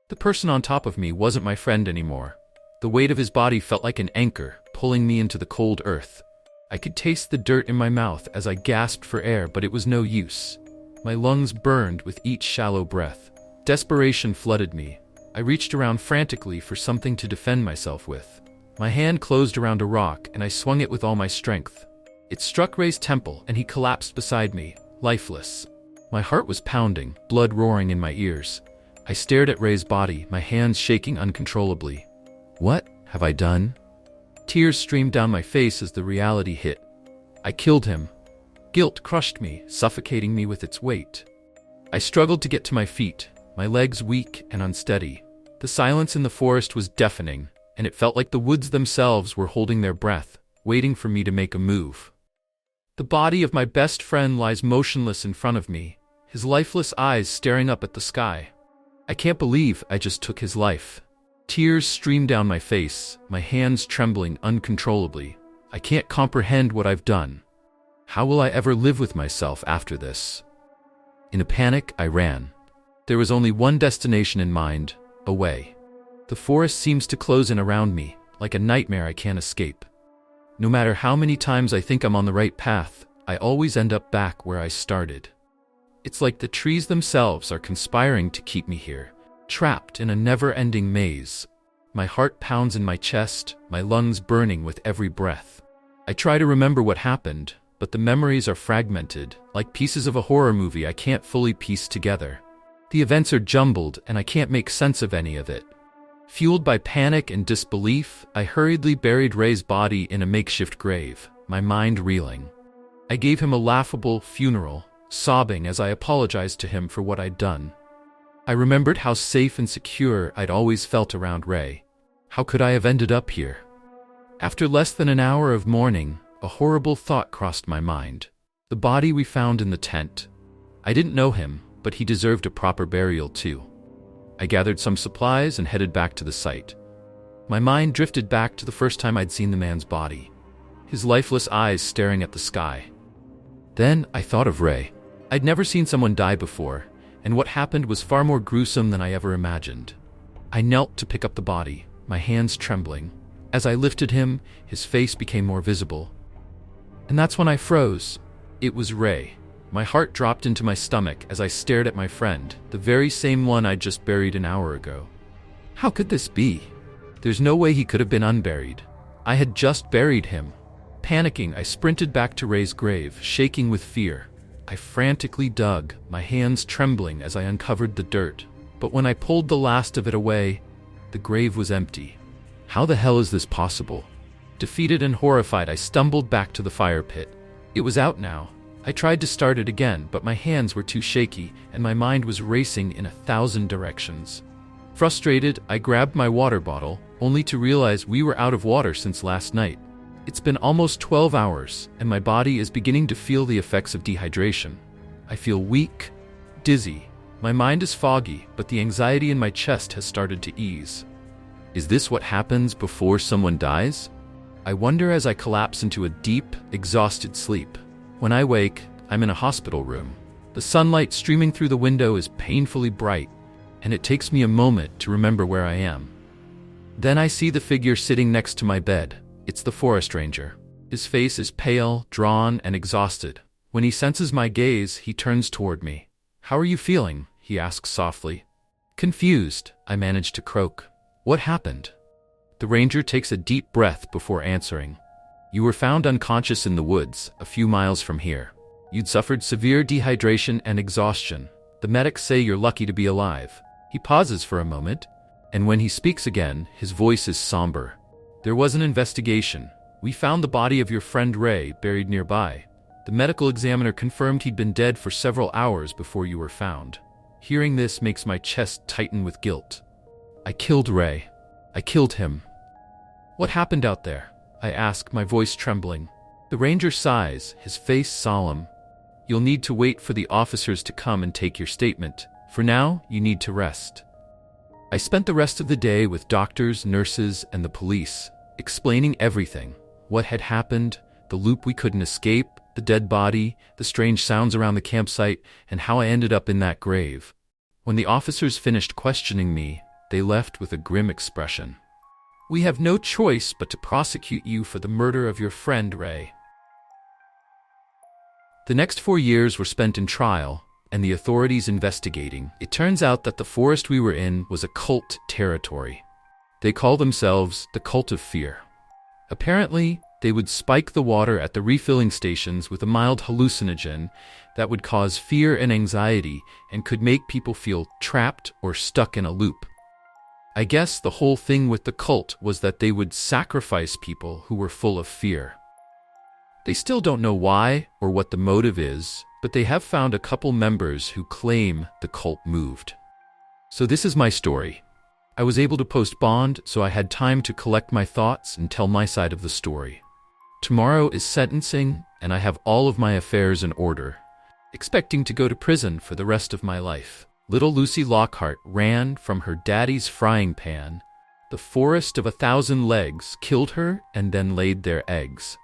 The person on top of me wasn't my friend anymore. The weight of his body felt like an anchor, pulling me into the cold earth. I could taste the dirt in my mouth as I gasped for air, but it was no use. My lungs burned with each shallow breath. Desperation flooded me. I reached around frantically for something to defend myself with. My hand closed around a rock, and I swung it with all my strength. It struck Ray's temple, and he collapsed beside me, lifeless. My heart was pounding, blood roaring in my ears. I stared at Ray's body, my hands shaking uncontrollably. What have I done? Tears streamed down my face as the reality hit. I killed him. Guilt crushed me, suffocating me with its weight. I struggled to get to my feet, my legs weak and unsteady. The silence in the forest was deafening, and it felt like the woods themselves were holding their breath, waiting for me to make a move. The body of my best friend lies motionless in front of me, his lifeless eyes staring up at the sky. I can't believe I just took his life. Tears streamed down my face, my hands trembling uncontrollably. I can't comprehend what I've done. How will I ever live with myself after this? In a panic, I ran. There was only one destination in mind, away. The forest seems to close in around me, like a nightmare I can't escape. No matter how many times I think I'm on the right path, I always end up back where I started. It's like the trees themselves are conspiring to keep me here, trapped in a never-ending maze. My heart pounds in my chest, my lungs burning with every breath. I try to remember what happened, but the memories are fragmented, like pieces of a horror movie I can't fully piece together. The events are jumbled, and I can't make sense of any of it. Fueled by panic and disbelief, I hurriedly buried Ray's body in a makeshift grave, my mind reeling. I gave him a laughable funeral, sobbing as I apologized to him for what I'd done. I remembered how safe and secure I'd always felt around Ray. How could I have ended up here? After less than an hour of mourning, a horrible thought crossed my mind. The body we found in the tent. I didn't know him, but he deserved a proper burial too. I gathered some supplies and headed back to the site. My mind drifted back to the first time I'd seen the man's body, his lifeless eyes staring at the sky. Then I thought of Ray. I'd never seen someone die before, and what happened was far more gruesome than I ever imagined. I knelt to pick up the body, my hands trembling. As I lifted him, his face became more visible. And that's when I froze. It was Ray. My heart dropped into my stomach as I stared at my friend, the very same one I'd just buried an hour ago. How could this be? There's no way he could have been unburied. I had just buried him. Panicking, I sprinted back to Ray's grave, shaking with fear. I frantically dug, my hands trembling as I uncovered the dirt. But when I pulled the last of it away, the grave was empty. How the hell is this possible? Defeated and horrified, I stumbled back to the fire pit. It was out now. I tried to start it again, but my hands were too shaky, and my mind was racing in 1,000 directions. Frustrated, I grabbed my water bottle, only to realize we were out of water since last night. It's been almost 12 hours, and my body is beginning to feel the effects of dehydration. I feel weak, dizzy. My mind is foggy, but the anxiety in my chest has started to ease. Is this what happens before someone dies? I wonder as I collapse into a deep, exhausted sleep. When I wake, I'm in a hospital room. The sunlight streaming through the window is painfully bright, and it takes me a moment to remember where I am. Then I see the figure sitting next to my bed. It's the forest ranger. His face is pale, drawn, and exhausted. When he senses my gaze, he turns toward me. "How are you feeling?" he asks softly. Confused, I manage to croak. "What happened?" The ranger takes a deep breath before answering. "You were found unconscious in the woods, a few miles from here. You'd suffered severe dehydration and exhaustion. The medics say you're lucky to be alive." He pauses for a moment, and when he speaks again, his voice is somber. "There was an investigation. We found the body of your friend Ray buried nearby. The medical examiner confirmed he'd been dead for several hours before you were found." Hearing this makes my chest tighten with guilt. "I killed Ray. I killed him." "What happened out there?" I ask, my voice trembling. The ranger sighs, his face solemn. "You'll need to wait for the officers to come and take your statement. For now, you need to rest." I spent the rest of the day with doctors, nurses, and the police, explaining everything. What had happened, the loop we couldn't escape, the dead body, the strange sounds around the campsite, and how I ended up in that grave. When the officers finished questioning me, they left with a grim expression. "We have no choice but to prosecute you for the murder of your friend Ray." The next 4 years were spent in trial, and the authorities investigating. It turns out that the forest we were in was a cult territory. They call themselves the Cult of Fear. Apparently, they would spike the water at the refilling stations with a mild hallucinogen that would cause fear and anxiety and could make people feel trapped or stuck in a loop. I guess the whole thing with the cult was that they would sacrifice people who were full of fear. They still don't know why or what the motive is, but they have found a couple members who claim the cult moved. So this is my story. I was able to post bond, so I had time to collect my thoughts and tell my side of the story. Tomorrow is sentencing, and I have all of my affairs in order, expecting to go to prison for the rest of my life. Little Lucy Lockhart ran from her daddy's frying pan. The forest of 1,000 legs killed her and then laid their eggs.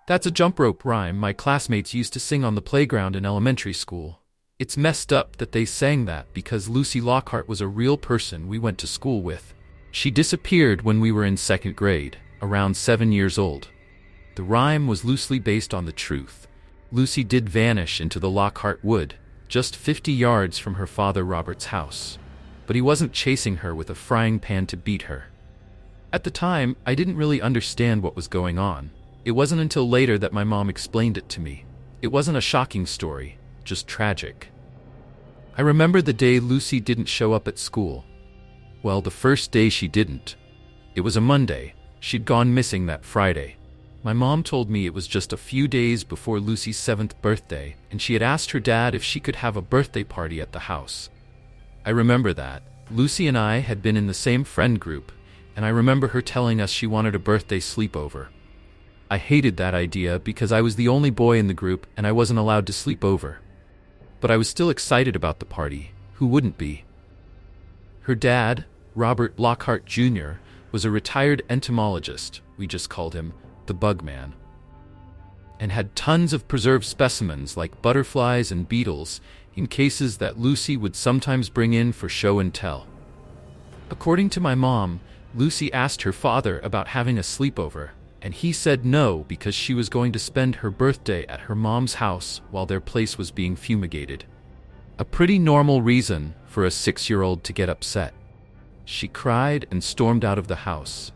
That's a jump rope rhyme my classmates used to sing on the playground in elementary school. It's messed up that they sang that because Lucy Lockhart was a real person we went to school with. She disappeared when we were in 2nd grade, around 7 years old. The rhyme was loosely based on the truth. Lucy did vanish into the Lockhart Wood, just 50 yards from her father Robert's house. But he wasn't chasing her with a frying pan to beat her. At the time, I didn't really understand what was going on. It wasn't until later that my mom explained it to me. It wasn't a shocking story, just tragic. I remember the day Lucy didn't show up at school. Well, the first day she didn't. It was a Monday. She'd gone missing that Friday. My mom told me it was just a few days before Lucy's 7th birthday, and she had asked her dad if she could have a birthday party at the house. I remember that. Lucy and I had been in the same friend group, and I remember her telling us she wanted a birthday sleepover. I hated that idea because I was the only boy in the group and I wasn't allowed to sleep over. But I was still excited about the party. Who wouldn't be? Her dad, Robert Lockhart Jr., was a retired entomologist, we just called him the Bug Man, and had tons of preserved specimens like butterflies and beetles in cases that Lucy would sometimes bring in for show and tell. According to my mom, Lucy asked her father about having a sleepover, and he said no because she was going to spend her birthday at her mom's house while their place was being fumigated. A pretty normal reason for a 6-year-old to get upset. She cried and stormed out of the house.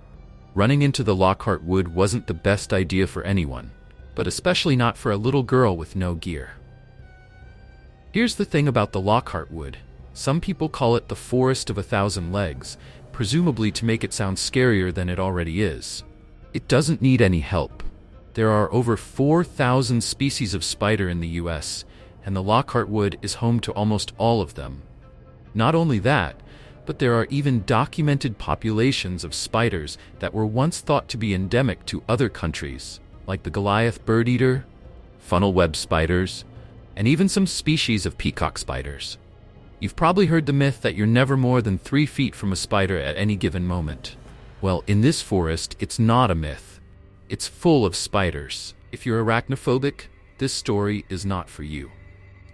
Running into the Lockhart Wood wasn't the best idea for anyone, but especially not for a little girl with no gear. Here's the thing about the Lockhart Wood. Some people call it the Forest of 1,000 Legs, presumably to make it sound scarier than it already is. It doesn't need any help. There are over 4,000 species of spider in the US, and the Lockhart Wood is home to almost all of them. Not only that, but there are even documented populations of spiders that were once thought to be endemic to other countries, like the Goliath bird eater, funnel web spiders, and even some species of peacock spiders. You've probably heard the myth that you're never more than 3 feet from a spider at any given moment. Well, in this forest, it's not a myth. It's full of spiders. If you're arachnophobic, this story is not for you.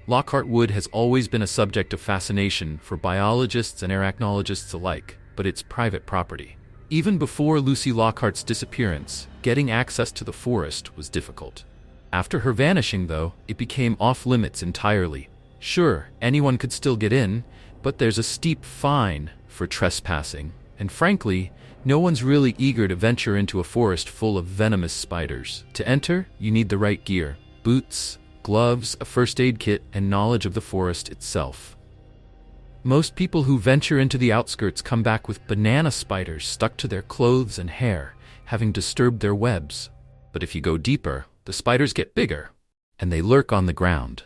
Lockhart Wood has always been a subject of fascination for biologists and arachnologists alike, but it's private property. Even before Lucy Lockhart's disappearance, getting access to the forest was difficult. After her vanishing, though, it became off-limits entirely. Sure, anyone could still get in, but there's a steep fine for trespassing, and frankly, no one's really eager to venture into a forest full of venomous spiders. To enter, you need the right gear: boots, gloves, a first aid kit, and knowledge of the forest itself. Most people who venture into the outskirts come back with banana spiders stuck to their clothes and hair, having disturbed their webs. But if you go deeper, the spiders get bigger, and they lurk on the ground.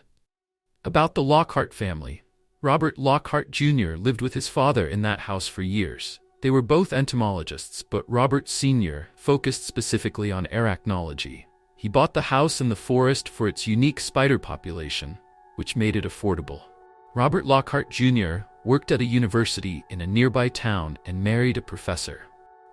About the Lockhart family. Robert Lockhart Jr. lived with his father in that house for years. They were both entomologists, but Robert Sr. focused specifically on arachnology. He bought the house and the forest for its unique spider population, which made it affordable. Robert Lockhart Jr. worked at a university in a nearby town and married a professor.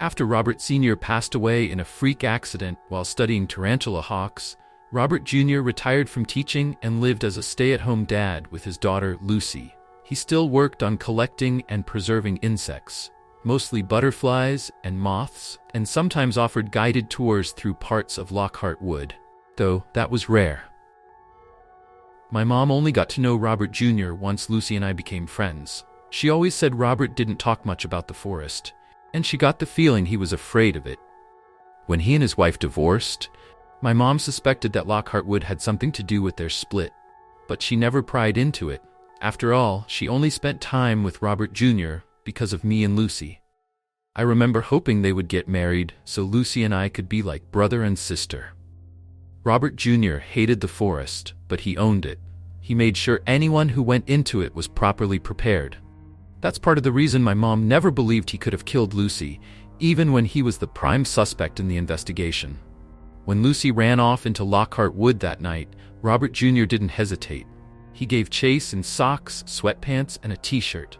After Robert Sr. passed away in a freak accident while studying tarantula hawks, Robert Jr. retired from teaching and lived as a stay-at-home dad with his daughter Lucy. He still worked on collecting and preserving insects, mostly butterflies and moths, and sometimes offered guided tours through parts of Lockhart Wood, though that was rare. My mom only got to know Robert Jr. once Lucy and I became friends. She always said Robert didn't talk much about the forest, and she got the feeling he was afraid of it. When he and his wife divorced, my mom suspected that Lockhart Wood had something to do with their split, but she never pried into it. After all, she only spent time with Robert Jr. because of me and Lucy. I remember hoping they would get married so Lucy and I could be like brother and sister. Robert Jr. hated the forest, but he owned it. He made sure anyone who went into it was properly prepared. That's part of the reason my mom never believed he could have killed Lucy, even when he was the prime suspect in the investigation. When Lucy ran off into Lockhart Wood that night, Robert Jr. didn't hesitate. He gave chase in socks, sweatpants, and a t-shirt.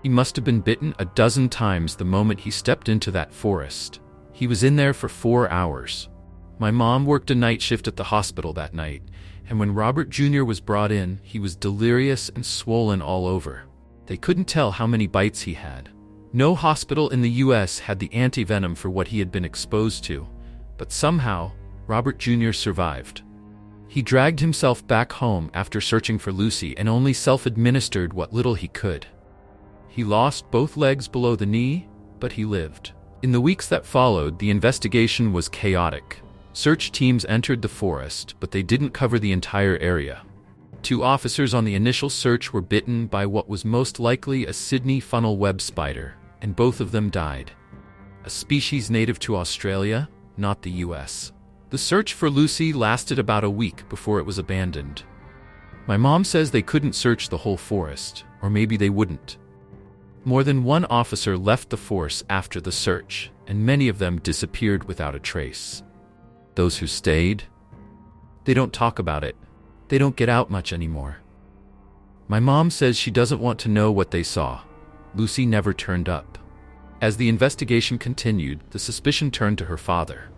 He must have been bitten a dozen times the moment he stepped into that forest. He was in there for 4 hours. My mom worked a night shift at the hospital that night, and when Robert Jr. was brought in, he was delirious and swollen all over. They couldn't tell how many bites he had. No hospital in the U.S. had the antivenom for what he had been exposed to, but somehow, Robert Jr. survived. He dragged himself back home after searching for Lucy and only self-administered what little he could. He lost both legs below the knee, but he lived. In the weeks that followed, the investigation was chaotic. Search teams entered the forest, but they didn't cover the entire area. 2 officers on the initial search were bitten by what was most likely a Sydney funnel web spider, and both of them died. A species native to Australia, not the US. The search for Lucy lasted about a week before it was abandoned. My mom says they couldn't search the whole forest, or maybe they wouldn't. More than one officer left the force after the search, and many of them disappeared without a trace. Those who stayed, they don't talk about it. They don't get out much anymore. My mom says she doesn't want to know what they saw. Lucy never turned up. As the investigation continued, the suspicion turned to her father.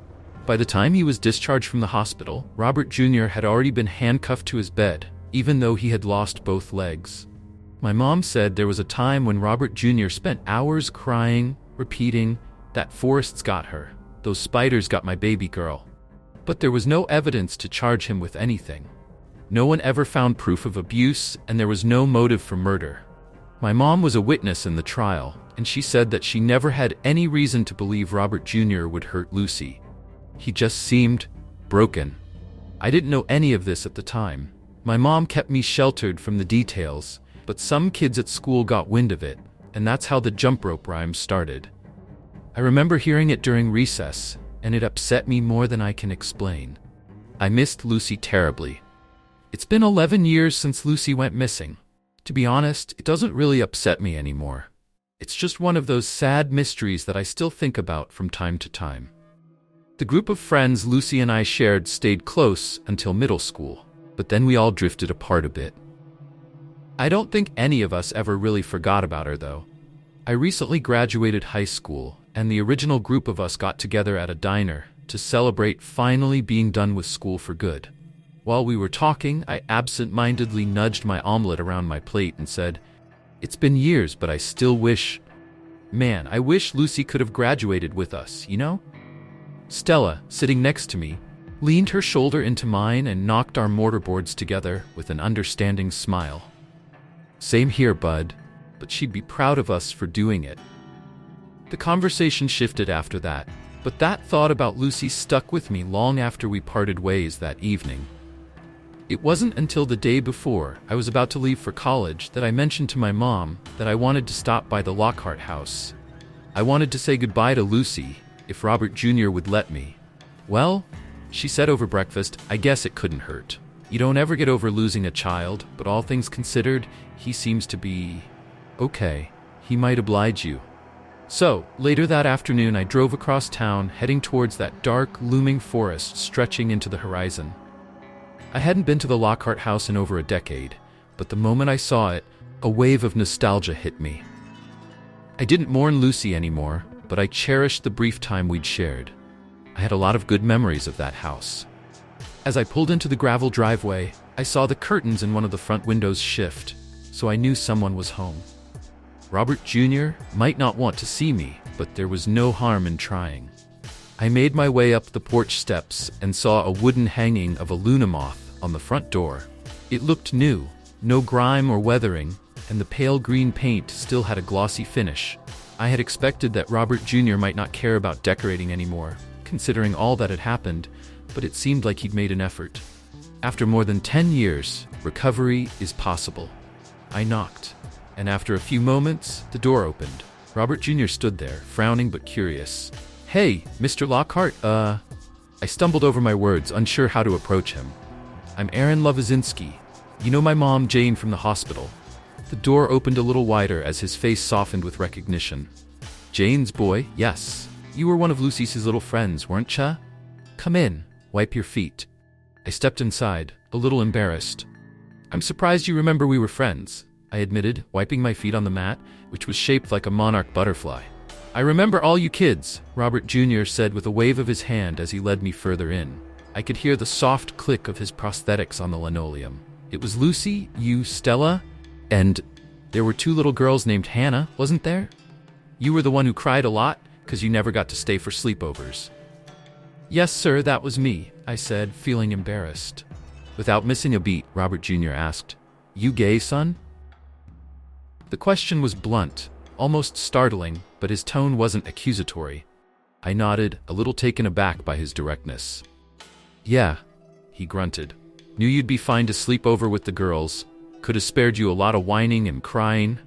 By the time he was discharged from the hospital, Robert Jr. had already been handcuffed to his bed, even though he had lost both legs. My mom said there was a time when Robert Jr. spent hours crying, repeating, "That forest's got her. Those spiders got my baby girl." But there was no evidence to charge him with anything. No one ever found proof of abuse, and there was no motive for murder. My mom was a witness in the trial, and she said that she never had any reason to believe Robert Jr. would hurt Lucy. He just seemed broken. I didn't know any of this at the time. My mom kept me sheltered from the details, but some kids at school got wind of it, and that's how the jump rope rhymes started. I remember hearing it during recess, and it upset me more than I can explain. I missed Lucy terribly. It's been 11 years since Lucy went missing. To be honest, it doesn't really upset me anymore. It's just one of those sad mysteries that I still think about from time to time. The group of friends Lucy and I shared stayed close until middle school, but then we all drifted apart a bit. I don't think any of us ever really forgot about her, though. I recently graduated high school, and the original group of us got together at a diner to celebrate finally being done with school for good. While we were talking, I absent-mindedly nudged my omelet around my plate and said, "It's been years, but I still wish... Man, I wish Lucy could have graduated with us, you know?" Stella, sitting next to me, leaned her shoulder into mine and knocked our mortarboards together with an understanding smile. "Same here, bud, but she'd be proud of us for doing it." The conversation shifted after that, but that thought about Lucy stuck with me long after we parted ways that evening. It wasn't until the day before I was about to leave for college that I mentioned to my mom that I wanted to stop by the Lockhart house. I wanted to say goodbye to Lucy, if Robert Jr. would let me. "Well," she said over breakfast, "I guess it couldn't hurt. You don't ever get over losing a child, but all things considered, he seems to be... okay. He might oblige you." So, later that afternoon I drove across town, heading towards that dark, looming forest stretching into the horizon. I hadn't been to the Lockhart house in over a decade, but the moment I saw it, a wave of nostalgia hit me. I didn't mourn Lucy anymore, but I cherished the brief time we'd shared. I had a lot of good memories of that house. As I pulled into the gravel driveway, I saw the curtains in one of the front windows shift, so I knew someone was home. Robert Jr. might not want to see me, but there was no harm in trying. I made my way up the porch steps and saw a wooden hanging of a Luna moth on the front door. It looked new, no grime or weathering, and the pale green paint still had a glossy finish. I had expected that Robert Jr. might not care about decorating anymore, considering all that had happened, but it seemed like he'd made an effort. After more than 10 years, recovery is possible. I knocked, and after a few moments, the door opened. Robert Jr. stood there, frowning but curious. "Hey, Mr. Lockhart, I stumbled over my words, unsure how to approach him. "I'm Aaron Lovazinski. You know my mom, Jane, from the hospital." The door opened a little wider as his face softened with recognition. "Jane's boy, yes. You were one of Lucy's little friends, weren't ya? Come in, wipe your feet." I stepped inside, a little embarrassed. "I'm surprised you remember we were friends," I admitted, wiping my feet on the mat, which was shaped like a monarch butterfly. "I remember all you kids," Robert Jr. said with a wave of his hand as he led me further in. I could hear the soft click of his prosthetics on the linoleum. "It was Lucy, you, Stella, and there were 2 little girls named Hannah, wasn't there? You were the one who cried a lot, 'cause you never got to stay for sleepovers." "Yes, sir, that was me," I said, feeling embarrassed. Without missing a beat, Robert Jr. asked, "You gay, son?" The question was blunt, almost startling, but his tone wasn't accusatory. I nodded, a little taken aback by his directness. "Yeah," he grunted. "Knew you'd be fine to sleep over with the girls. Could have spared you a lot of whining and crying."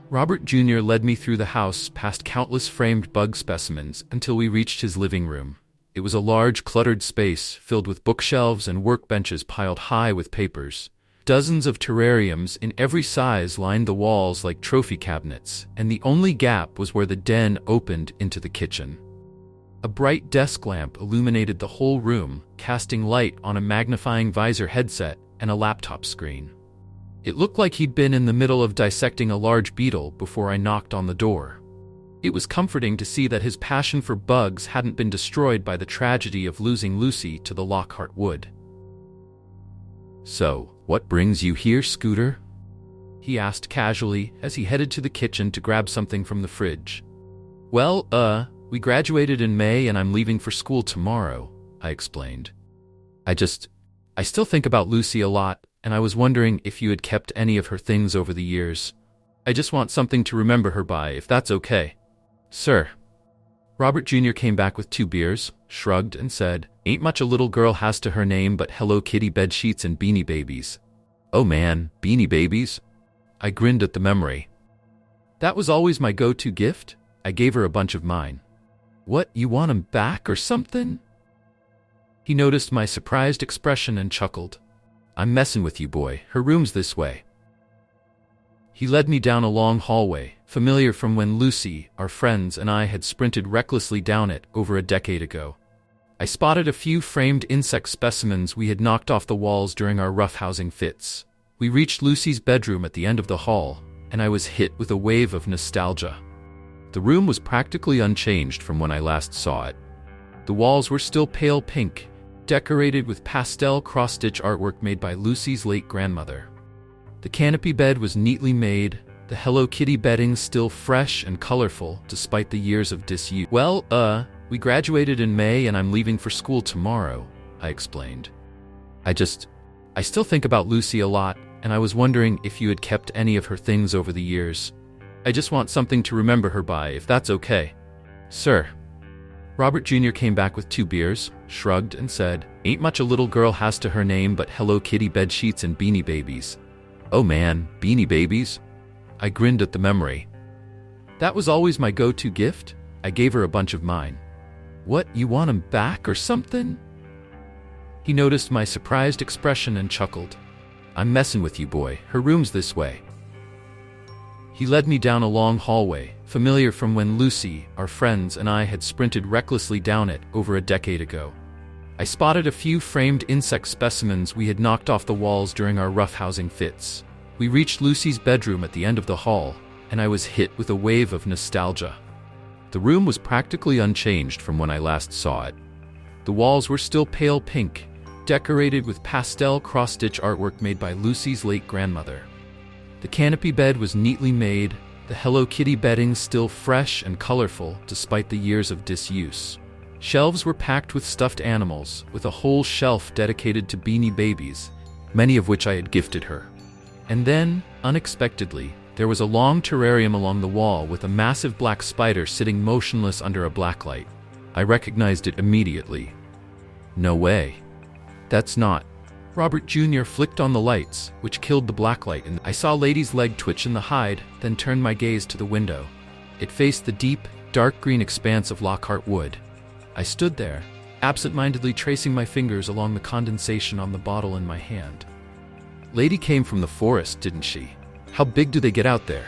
Robert Jr. led me through the house past countless framed bug specimens until we reached his living room. It was a large, cluttered space filled with bookshelves and workbenches piled high with papers. Dozens of terrariums in every size lined the walls like trophy cabinets, and the only gap was where the den opened into the kitchen. A bright desk lamp illuminated the whole room, casting light on a magnifying visor headset and a laptop screen. It looked like he'd been in the middle of dissecting a large beetle before I knocked on the door. It was comforting to see that his passion for bugs hadn't been destroyed by the tragedy of losing Lucy to the Lockhart wood. "So, what brings you here, Scooter?" he asked casually as he headed to the kitchen to grab something from the fridge. "Well, we graduated in May and I'm leaving for school tomorrow," I explained. I still think about Lucy a lot, and I was wondering if you had kept any of her things over the years. I just want something to remember her by, if that's okay." "Sir." Robert Jr. came back with 2 beers, shrugged, and said, "Ain't much a little girl has to her name but Hello Kitty bedsheets and Beanie Babies." "Oh man, Beanie Babies?" I grinned at the memory. "That was always my go-to gift. I gave her a bunch of mine." "What, you want 'em back or something?" He noticed my surprised expression and chuckled. "I'm messing with you, boy. Her room's this way." He led me down a long hallway, familiar from when Lucy, our friends, and I had sprinted recklessly down it over a decade ago. I spotted a few framed insect specimens we had knocked off the walls during our roughhousing fits. We reached Lucy's bedroom at the end of the hall, and I was hit with a wave of nostalgia. The room was practically unchanged from when I last saw it. The walls were still pale pink, decorated with pastel cross-stitch artwork made by Lucy's late grandmother. The canopy bed was neatly made, the Hello Kitty bedding still fresh and colorful despite the years of disuse. "Well, we graduated in May and I'm leaving for school tomorrow," I explained. I still think about Lucy a lot, and I was wondering if you had kept any of her things over the years. I just want something to remember her by, if that's okay." "Sir." Robert Jr. came back with 2 beers, shrugged, and said, "Ain't much a little girl has to her name but Hello Kitty bed sheets and Beanie Babies." "Oh man, Beanie Babies?" I grinned at the memory. "That was always my go-to gift." I gave her a bunch of mine. "What, you want 'em back or something?" He noticed my surprised expression and chuckled. "I'm messing with you, boy. Her room's this way." He led me down a long hallway, familiar from when Lucy, our friends, and I had sprinted recklessly down it over a decade ago. I spotted a few framed insect specimens we had knocked off the walls during our roughhousing fits. We reached Lucy's bedroom at the end of the hall, and I was hit with a wave of nostalgia. The room was practically unchanged from when I last saw it. The walls were still pale pink, decorated with pastel cross-stitch artwork made by Lucy's late grandmother. The canopy bed was neatly made, the Hello Kitty bedding still fresh and colorful despite the years of disuse. Shelves were packed with stuffed animals, with a whole shelf dedicated to Beanie Babies, many of which I had gifted her. And then, unexpectedly, there was a long terrarium along the wall with a massive black spider sitting motionless under a blacklight. I recognized it immediately. "No way. That's not." Robert Jr. flicked on the lights, which killed the blacklight, and I saw Lady's leg twitch in the hide, then turned my gaze to the window. It faced the deep, dark green expanse of Lockhart Wood. I stood there, absent-mindedly tracing my fingers along the condensation on the bottle in my hand. "Lady came from the forest, didn't she? How big do they get out there?"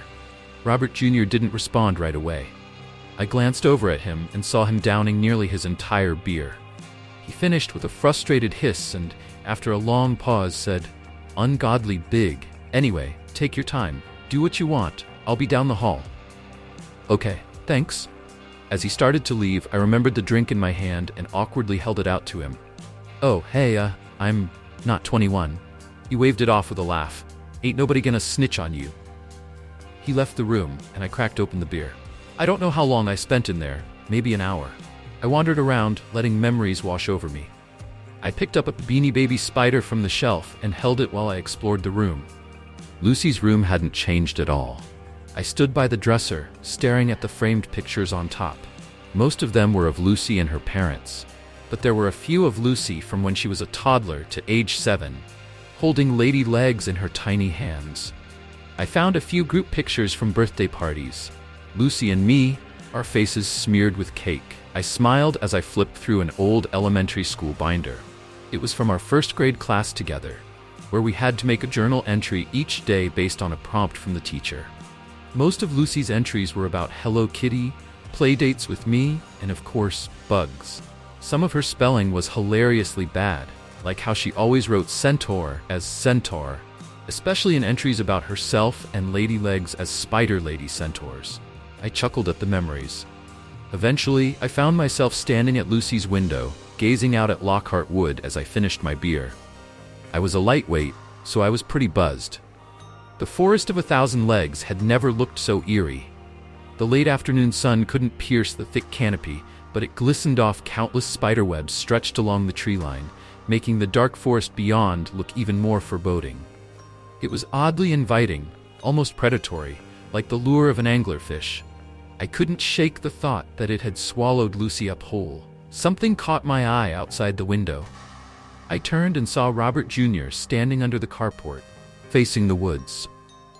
Robert Jr. didn't respond right away. I glanced over at him and saw him downing nearly his entire beer. He finished with a frustrated hiss and, after a long pause, said, "Ungodly big. Anyway, take your time. Do what you want. I'll be down the hall." "Okay, thanks." As he started to leave, I remembered the drink in my hand and awkwardly held it out to him. "Oh, hey, I'm not 21. He waved it off with a laugh. "Ain't nobody gonna snitch on you." He left the room, and I cracked open the beer. I don't know how long I spent in there, maybe an hour. I wandered around, letting memories wash over me. I picked up a Beanie Baby spider from the shelf and held it while I explored the room. Lucy's room hadn't changed at all. I stood by the dresser, staring at the framed pictures on top. Most of them were of Lucy and her parents, but there were a few of Lucy from when she was a toddler to age 7, holding lady legs in her tiny hands. I found a few group pictures from birthday parties. Lucy and me, our faces smeared with cake. I smiled as I flipped through an old elementary school binder. It was from our first grade class together, where we had to make a journal entry each day based on a prompt from the teacher. Most of Lucy's entries were about Hello Kitty, play dates with me, and of course, bugs. Some of her spelling was hilariously bad, like how she always wrote centaur as centaur, especially in entries about herself and Lady Legs as Spider Lady centaurs. I chuckled at the memories. Eventually, I found myself standing at Lucy's window, gazing out at Lockhart Wood as I finished my beer. I was a lightweight, so I was pretty buzzed. The Forest of 1,000 Legs had never looked so eerie. The late afternoon sun couldn't pierce the thick canopy, but it glistened off countless spiderwebs stretched along the tree line, making the dark forest beyond look even more foreboding. It was oddly inviting, almost predatory, like the lure of an anglerfish. I couldn't shake the thought that it had swallowed Lucy up whole. Something caught my eye outside the window. I turned and saw Robert Jr. standing under the carport, facing the woods.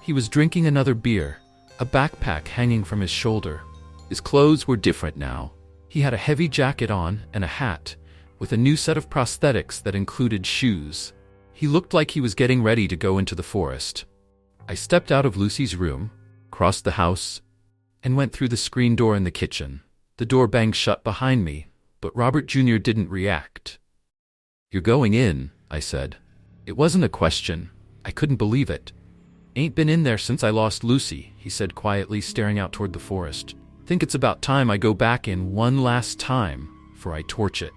He was drinking another beer, a backpack hanging from his shoulder. His clothes were different now. He had a heavy jacket on and a hat, with a new set of prosthetics that included shoes. He looked like he was getting ready to go into the forest. I stepped out of Lucy's room, crossed the house, and went through the screen door in the kitchen. The door banged shut behind me, but Robert Jr. didn't react. "You're going in," I said. It wasn't a question. I couldn't believe it. "Ain't been in there since I lost Lucy," he said quietly, staring out toward the forest. "Think it's about time I go back in one last time, for I torch it."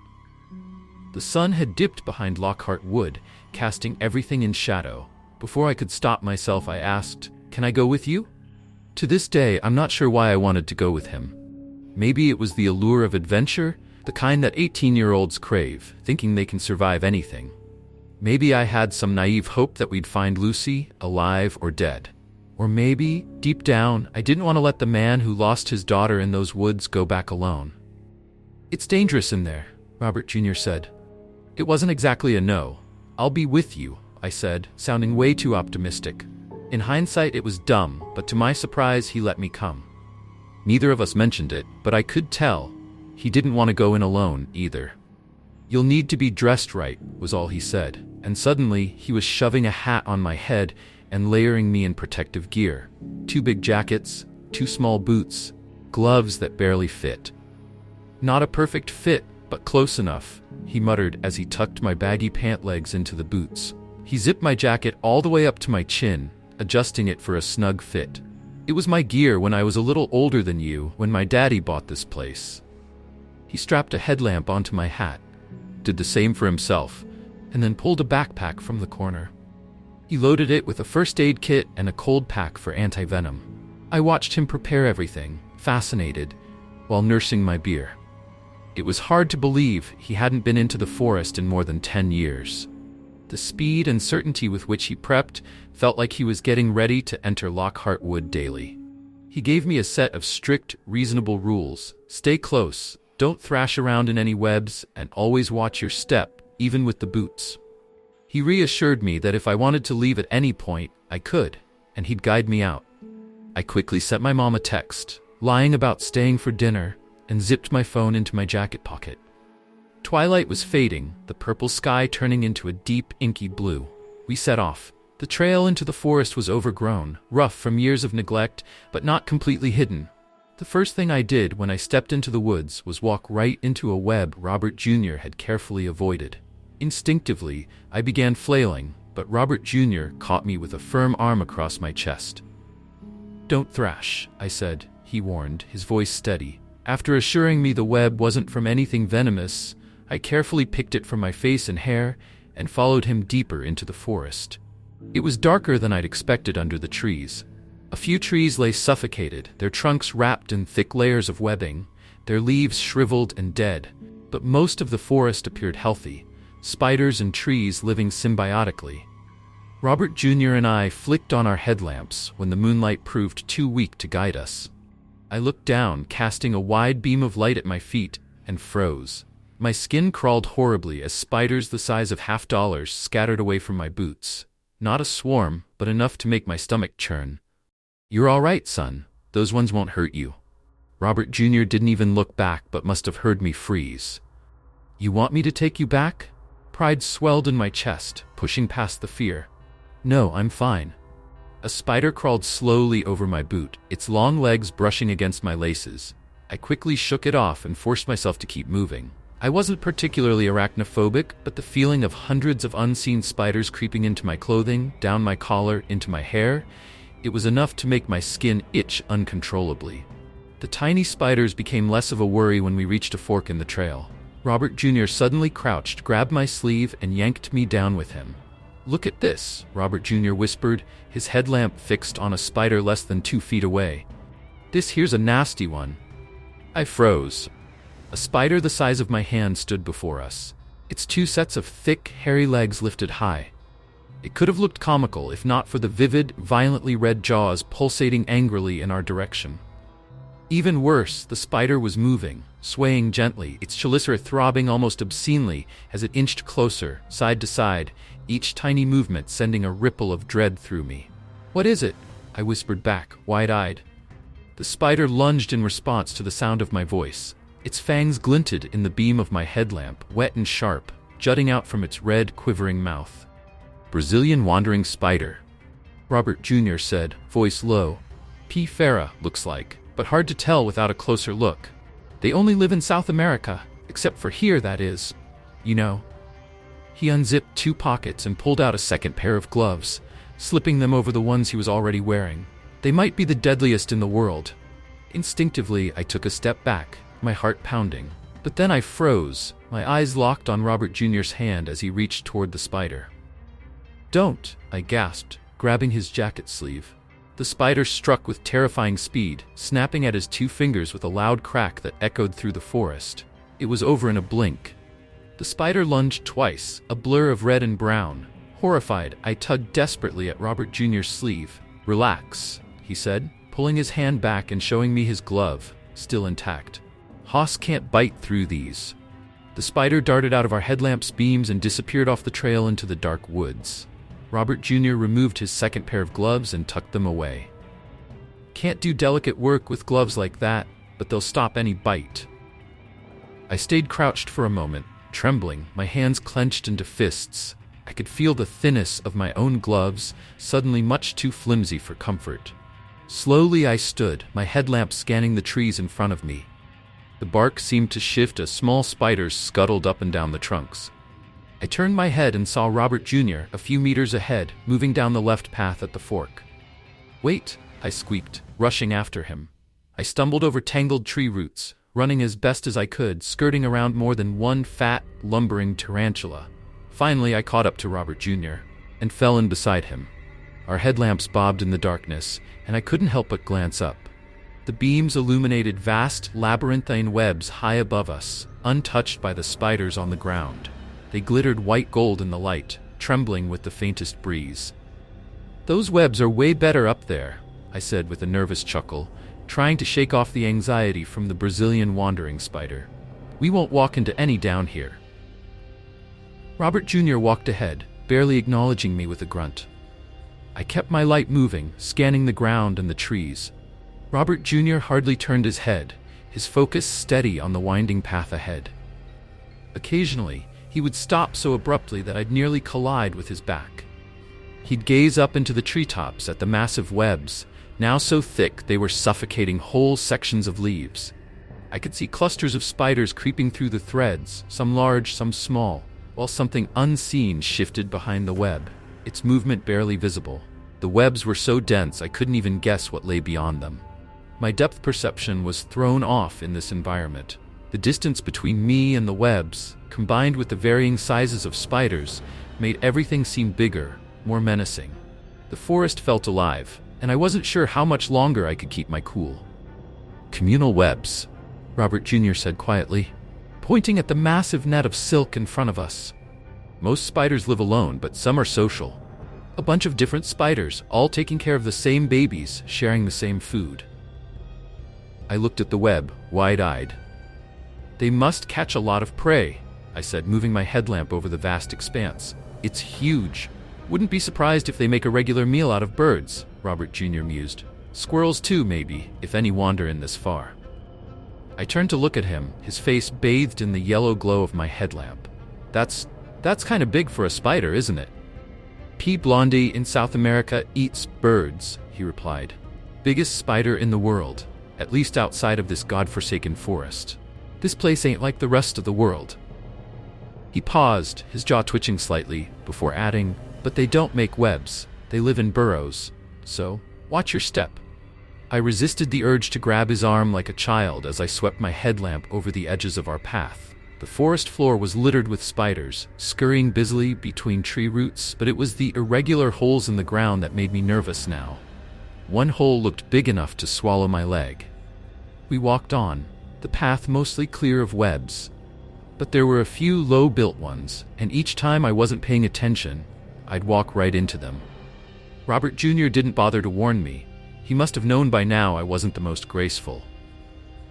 The sun had dipped behind Lockhart Wood, casting everything in shadow. Before I could stop myself, I asked, "Can I go with you?" To this day, I'm not sure why I wanted to go with him. Maybe it was the allure of adventure, the kind that 18-year-olds crave, thinking they can survive anything. Maybe I had some naive hope that we'd find Lucy, alive or dead. Or maybe, deep down, I didn't want to let the man who lost his daughter in those woods go back alone. "It's dangerous in there," Robert Jr. said. It wasn't exactly a no. "I'll be with you," I said, sounding way too optimistic. In hindsight, it was dumb, but to my surprise, he let me come. Neither of us mentioned it, but I could tell. He didn't want to go in alone, either. "You'll need to be dressed right," was all he said, and suddenly he was shoving a hat on my head and layering me in protective gear. 2 big jackets, 2 small boots, gloves that barely fit. "Not a perfect fit, but close enough," he muttered as he tucked my baggy pant legs into the boots. He zipped my jacket all the way up to my chin, adjusting it for a snug fit. "It was my gear when I was a little older than you, when my daddy bought this place." He strapped a headlamp onto my hat, did the same for himself, and then pulled a backpack from the corner. He loaded it with a first aid kit and a cold pack for anti-venom. I watched him prepare everything, fascinated, while nursing my beer. It was hard to believe he hadn't been into the forest in more than 10 years. The speed and certainty with which he prepped felt like he was getting ready to enter Lockhart Wood daily. He gave me a set of strict, reasonable rules. Stay close, don't thrash around in any webs, and always watch your step, even with the boots. He reassured me that if I wanted to leave at any point, I could, and he'd guide me out. I quickly sent my mom a text, lying about staying for dinner, and zipped my phone into my jacket pocket. Twilight was fading, the purple sky turning into a deep, inky blue. We set off. The trail into the forest was overgrown, rough from years of neglect, but not completely hidden. The first thing I did when I stepped into the woods was walk right into a web Robert Jr. had carefully avoided. Instinctively, I began flailing, but Robert Jr. caught me with a firm arm across my chest. "Don't thrash," I said, he warned, his voice steady. After assuring me the web wasn't from anything venomous, I carefully picked it from my face and hair and followed him deeper into the forest. It was darker than I'd expected under the trees. A few trees lay suffocated, their trunks wrapped in thick layers of webbing, their leaves shriveled and dead, but most of the forest appeared healthy, spiders and trees living symbiotically. Robert Jr. and I flicked on our headlamps when the moonlight proved too weak to guide us. I looked down, casting a wide beam of light at my feet, and froze. My skin crawled horribly as spiders the size of $50 scattered away from my boots. Not a swarm, but enough to make my stomach churn. "You're all right, son. Those ones won't hurt you." Robert Jr. didn't even look back, but must have heard me freeze. "You want me to take you back?" Pride swelled in my chest, pushing past the fear. "No, I'm fine." A spider crawled slowly over my boot, its long legs brushing against my laces. I quickly shook it off and forced myself to keep moving. I wasn't particularly arachnophobic, but the feeling of hundreds of unseen spiders creeping into my clothing, down my collar, into my hair, it was enough to make my skin itch uncontrollably. The tiny spiders became less of a worry when we reached a fork in the trail. Robert Jr. suddenly crouched, grabbed my sleeve, and yanked me down with him. "Look at this," Robert Jr. whispered, his headlamp fixed on a spider less than 2 feet away. "This here's a nasty one." I froze. A spider the size of my hand stood before us, its 2 sets of thick, hairy legs lifted high. It could have looked comical if not for the vivid, violently red jaws pulsating angrily in our direction. Even worse, the spider was moving, swaying gently, its chelicera throbbing almost obscenely as it inched closer, side to side, each tiny movement sending a ripple of dread through me. "What is it?" I whispered back, wide-eyed. The spider lunged in response to the sound of my voice. Its fangs glinted in the beam of my headlamp, wet and sharp, jutting out from its red, quivering mouth. "Brazilian wandering spider," Robert Jr. said, voice low. "P. ferra, looks like, but hard to tell without a closer look. They only live in South America, except for here, that is. You know." He unzipped 2 pockets and pulled out a second pair of gloves, slipping them over the ones he was already wearing. They might be the deadliest in the world. Instinctively, I took a step back, my heart pounding. But then I froze, my eyes locked on Robert Jr.'s hand as he reached toward the spider. "Don't," I gasped, grabbing his jacket sleeve. The spider struck with terrifying speed, snapping at his 2 fingers with a loud crack that echoed through the forest. It was over in a blink. The spider lunged twice, a blur of red and brown. Horrified, I tugged desperately at Robert Jr.'s sleeve. "Relax," he said, pulling his hand back and showing me his glove, still intact. "Hoss can't bite through these." The spider darted out of our headlamp's beams and disappeared off the trail into the dark woods. Robert Jr. removed his second pair of gloves and tucked them away. "Can't do delicate work with gloves like that, but they'll stop any bite." I stayed crouched for a moment, trembling, my hands clenched into fists. I could feel the thinness of my own gloves, suddenly much too flimsy for comfort. Slowly I stood, my headlamp scanning the trees in front of me. The bark seemed to shift as small spiders scuttled up and down the trunks. I turned my head and saw Robert Jr. a few meters ahead, moving down the left path at the fork. "Wait," I squeaked, rushing after him. I stumbled over tangled tree roots, running as best as I could, skirting around more than one fat, lumbering tarantula. Finally, I caught up to Robert Jr. and fell in beside him. Our headlamps bobbed in the darkness, and I couldn't help but glance up. The beams illuminated vast, labyrinthine webs high above us, untouched by the spiders on the ground. They glittered white gold in the light, trembling with the faintest breeze. "Those webs are way better up there," I said with a nervous chuckle, trying to shake off the anxiety from the Brazilian wandering spider. "We won't walk into any down here." Robert Jr. walked ahead, barely acknowledging me with a grunt. I kept my light moving, scanning the ground and the trees. Robert Jr. hardly turned his head, his focus steady on the winding path ahead. Occasionally, he would stop so abruptly that I'd nearly collide with his back. He'd gaze up into the treetops at the massive webs, now so thick they were suffocating whole sections of leaves. I could see clusters of spiders creeping through the threads, some large, some small, while something unseen shifted behind the web, its movement barely visible. The webs were so dense I couldn't even guess what lay beyond them. My depth perception was thrown off in this environment. The distance between me and the webs, combined with the varying sizes of spiders, made everything seem bigger, more menacing. The forest felt alive, and I wasn't sure how much longer I could keep my cool. "Communal webs," Robert Jr. said quietly, pointing at the massive net of silk in front of us. "Most spiders live alone, but some are social. A bunch of different spiders, all taking care of the same babies, sharing the same food." I looked at the web, wide-eyed. "They must catch a lot of prey," I said, moving my headlamp over the vast expanse. "It's huge. Wouldn't be surprised if they make a regular meal out of birds," Robert Jr. mused. "Squirrels too, maybe, if any wander in this far." I turned to look at him, his face bathed in the yellow glow of my headlamp. That's kind of big for a spider, isn't it?" "P. blondie in South America eats birds," he replied. "Biggest spider in the world, at least outside of this godforsaken forest. This place ain't like the rest of the world." He paused, his jaw twitching slightly, before adding, "But they don't make webs. They live in burrows. So, watch your step." I resisted the urge to grab his arm like a child as I swept my headlamp over the edges of our path. The forest floor was littered with spiders, scurrying busily between tree roots, but it was the irregular holes in the ground that made me nervous now. One hole looked big enough to swallow my leg. We walked on, the path mostly clear of webs. But there were a few low-built ones, and each time I wasn't paying attention, I'd walk right into them. Robert Jr. didn't bother to warn me. He must have known by now I wasn't the most graceful.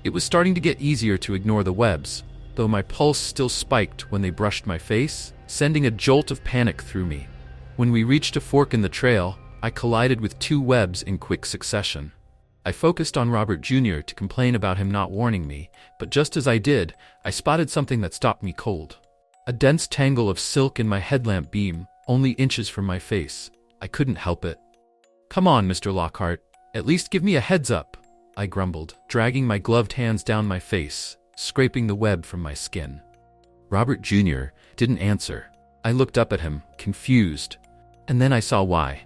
It was starting to get easier to ignore the webs, though my pulse still spiked when they brushed my face, sending a jolt of panic through me. When we reached a fork in the trail, I collided with 2 webs in quick succession. I focused on Robert Jr. to complain about him not warning me, but just as I did, I spotted something that stopped me cold. A dense tangle of silk in my headlamp beam, only inches from my face. I couldn't help it. "Come on, Mr. Lockhart, at least give me a heads up," I grumbled, dragging my gloved hands down my face, scraping the web from my skin. Robert Jr. didn't answer. I looked up at him, confused, and then I saw why.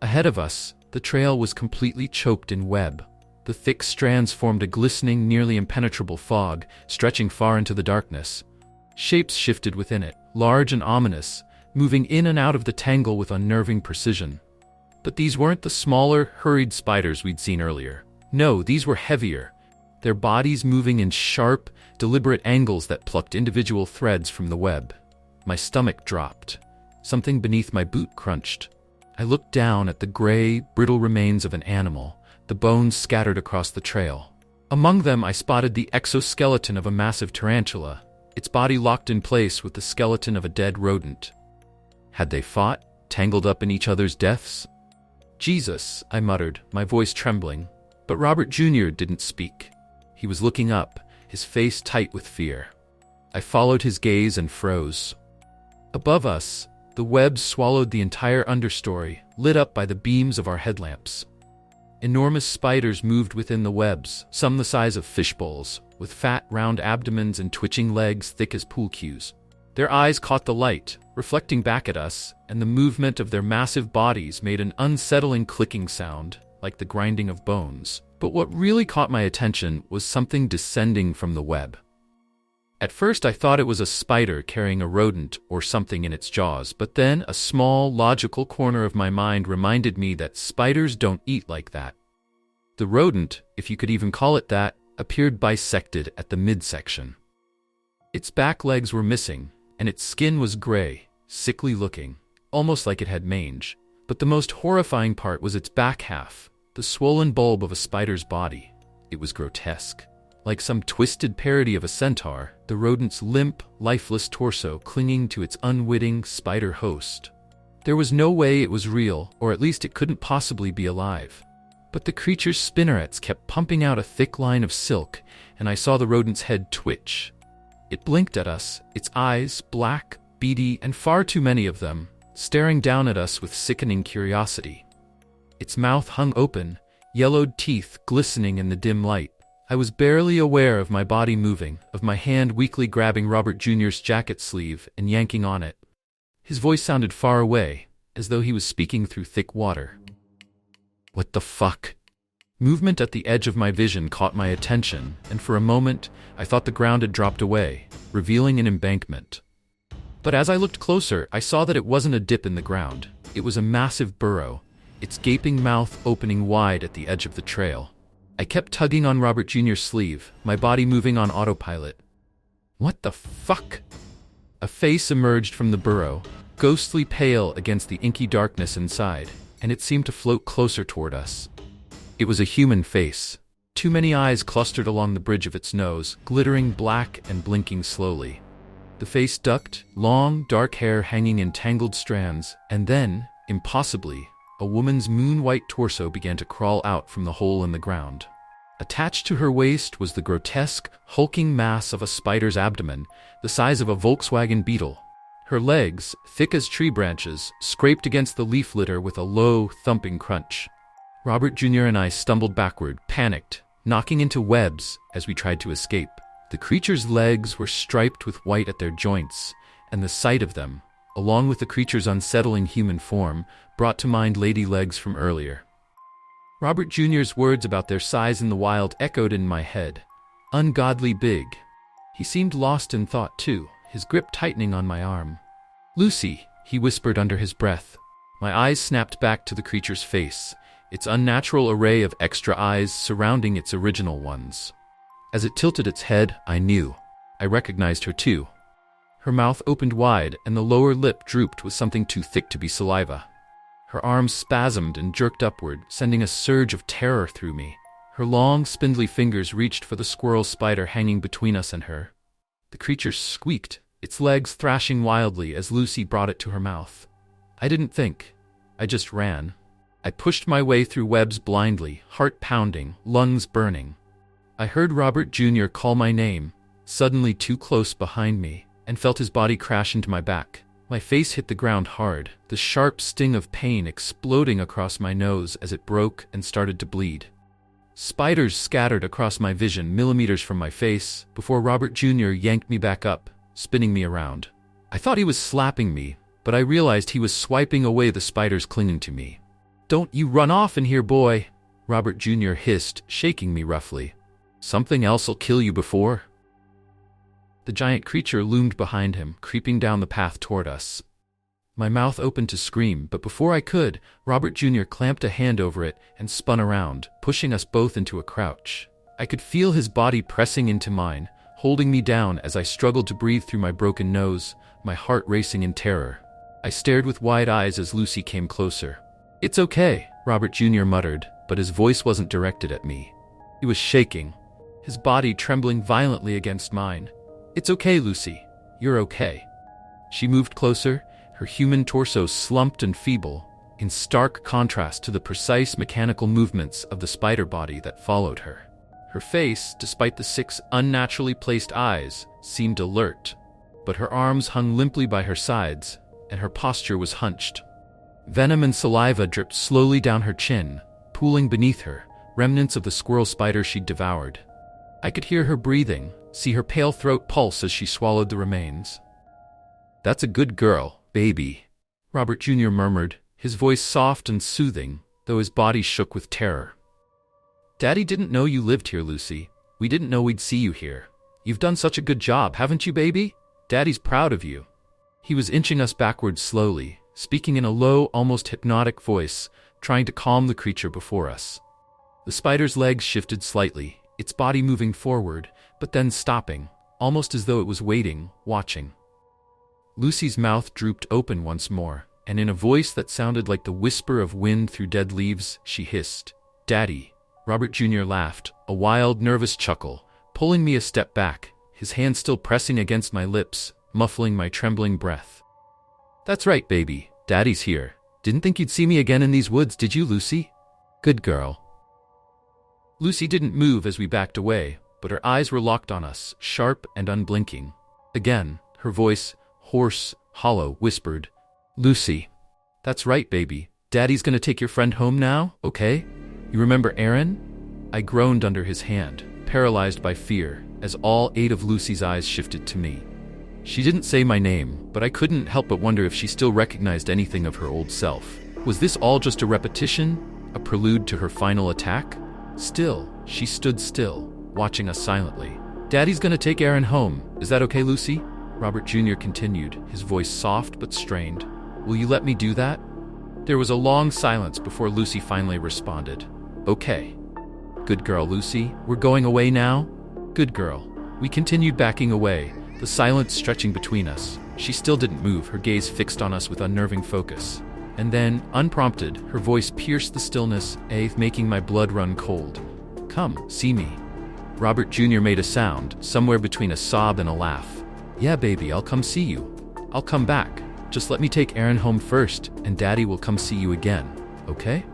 Ahead of us, the trail was completely choked in web. The thick strands formed a glistening, nearly impenetrable fog, stretching far into the darkness. Shapes shifted within it, large and ominous, moving in and out of the tangle with unnerving precision. But these weren't the smaller, hurried spiders we'd seen earlier. No, these were heavier, their bodies moving in sharp, deliberate angles that plucked individual threads from the web. My stomach dropped. Something beneath my boot crunched. I looked down at the gray, brittle remains of an animal, the bones scattered across the trail. Among them I spotted the exoskeleton of a massive tarantula, its body locked in place with the skeleton of a dead rodent. Had they fought, tangled up in each other's deaths? "Jesus," I muttered, my voice trembling. But Robert Jr. didn't speak. He was looking up, his face tight with fear. I followed his gaze and froze. Above us, the webs swallowed the entire understory, lit up by the beams of our headlamps. Enormous spiders moved within the webs, some the size of fish bowls, with fat, round abdomens and twitching legs thick as pool cues. Their eyes caught the light, reflecting back at us, and the movement of their massive bodies made an unsettling clicking sound, like the grinding of bones. But what really caught my attention was something descending from the web. At first I thought it was a spider carrying a rodent or something in its jaws, but then a small, logical corner of my mind reminded me that spiders don't eat like that. The rodent, if you could even call it that, appeared bisected at the midsection. Its back legs were missing, and its skin was gray, sickly looking, almost like it had mange. But the most horrifying part was its back half, the swollen bulb of a spider's body. It was grotesque. Like some twisted parody of a centaur, the rodent's limp, lifeless torso clinging to its unwitting spider host. There was no way it was real, or at least it couldn't possibly be alive. But the creature's spinnerets kept pumping out a thick line of silk, and I saw the rodent's head twitch. It blinked at us, its eyes black, beady, and far too many of them, staring down at us with sickening curiosity. Its mouth hung open, yellowed teeth glistening in the dim light. I was barely aware of my body moving, of my hand weakly grabbing Robert Jr.'s jacket sleeve and yanking on it. His voice sounded far away, as though he was speaking through thick water. "What the fuck?" Movement at the edge of my vision caught my attention, and for a moment, I thought the ground had dropped away, revealing an embankment. But as I looked closer, I saw that it wasn't a dip in the ground. It was a massive burrow, its gaping mouth opening wide at the edge of the trail. I kept tugging on Robert Jr.'s sleeve, my body moving on autopilot. "What the fuck?" A face emerged from the burrow, ghostly pale against the inky darkness inside, and it seemed to float closer toward us. It was a human face. Too many eyes clustered along the bridge of its nose, glittering black and blinking slowly. The face ducked, long, dark hair hanging in tangled strands, and then, impossibly, a woman's moon-white torso began to crawl out from the hole in the ground. Attached to her waist was the grotesque, hulking mass of a spider's abdomen, the size of a Volkswagen Beetle. Her legs, thick as tree branches, scraped against the leaf litter with a low, thumping crunch. Robert Jr. and I stumbled backward, panicked, knocking into webs as we tried to escape. The creature's legs were striped with white at their joints, and the sight of them, along with the creature's unsettling human form, brought to mind lady legs from earlier. Robert Jr.'s words about their size in the wild echoed in my head. Ungodly big. He seemed lost in thought too, his grip tightening on my arm. "Lucy," he whispered under his breath. My eyes snapped back to the creature's face, its unnatural array of extra eyes surrounding its original ones. As it tilted its head, I knew. I recognized her too. Her mouth opened wide, and the lower lip drooped with something too thick to be saliva. Her arms spasmed and jerked upward, sending a surge of terror through me. Her long, spindly fingers reached for the squirrel spider hanging between us and her. The creature squeaked, its legs thrashing wildly as Lucy brought it to her mouth. I didn't think. I just ran. I pushed my way through webs blindly, heart pounding, lungs burning. I heard Robert Jr. call my name, suddenly too close behind me, and felt his body crash into my back. My face hit the ground hard, the sharp sting of pain exploding across my nose as it broke and started to bleed. Spiders scattered across my vision millimeters from my face before Robert Jr. yanked me back up, spinning me around. I thought he was slapping me, but I realized he was swiping away the spiders clinging to me. "Don't you run off in here, boy!" Robert Jr. hissed, shaking me roughly. Something else'll kill you before? The giant creature loomed behind him, creeping down the path toward us. My mouth opened to scream, but before I could, Robert Jr. clamped a hand over it and spun around, pushing us both into a crouch. I could feel his body pressing into mine, holding me down as I struggled to breathe through my broken nose, my heart racing in terror. I stared with wide eyes as Lucy came closer. "It's okay," Robert Jr. muttered, but his voice wasn't directed at me. He was shaking, his body trembling violently against mine. "It's okay, Lucy. You're okay." She moved closer, her human torso slumped and feeble, in stark contrast to the precise mechanical movements of the spider body that followed her. Her face, despite the 6 unnaturally placed eyes, seemed alert, but her arms hung limply by her sides, and her posture was hunched. Venom and saliva dripped slowly down her chin, pooling beneath her, remnants of the squirrel spider she'd devoured. I could hear her breathing, see her pale throat pulse as she swallowed the remains. "That's a good girl, baby," Robert Jr. murmured, his voice soft and soothing, though his body shook with terror. "Daddy didn't know you lived here, Lucy. We didn't know we'd see you here. You've done such a good job, haven't you, baby? Daddy's proud of you." He was inching us backwards slowly, speaking in a low, almost hypnotic voice, trying to calm the creature before us. The spider's legs shifted slightly, its body moving forward, but then stopping, almost as though it was waiting, watching. Lucy's mouth drooped open once more, and in a voice that sounded like the whisper of wind through dead leaves, she hissed, "Daddy." Robert Jr. laughed, a wild, nervous chuckle, pulling me a step back, his hand still pressing against my lips, muffling my trembling breath. "That's right, baby. Daddy's here. Didn't think you'd see me again in these woods, did you, Lucy? Good girl." Lucy didn't move as we backed away, but her eyes were locked on us, sharp and unblinking. Again, her voice, hoarse, hollow, whispered, "Lucy. That's right, baby. Daddy's gonna take your friend home now, okay? You remember Aaron?" I groaned under his hand, paralyzed by fear, as all 8 of Lucy's eyes shifted to me. She didn't say my name, but I couldn't help but wonder if she still recognized anything of her old self. Was this all just a repetition, a prelude to her final attack? Still, she stood still, watching us silently. "Daddy's gonna take Aaron home. Is that okay, Lucy?" Robert Jr. continued, his voice soft but strained. "Will you let me do that?" There was a long silence before Lucy finally responded. "Okay." "Good girl, Lucy. We're going away now?" "Good girl." We continued backing away, the silence stretching between us. She still didn't move, her gaze fixed on us with unnerving focus. And then, unprompted, her voice pierced the stillness, making my blood run cold. "Come, see me." Robert Jr. made a sound, somewhere between a sob and a laugh. "Yeah, baby, I'll come see you. I'll come back. Just let me take Aaron home first, and Daddy will come see you again, okay?"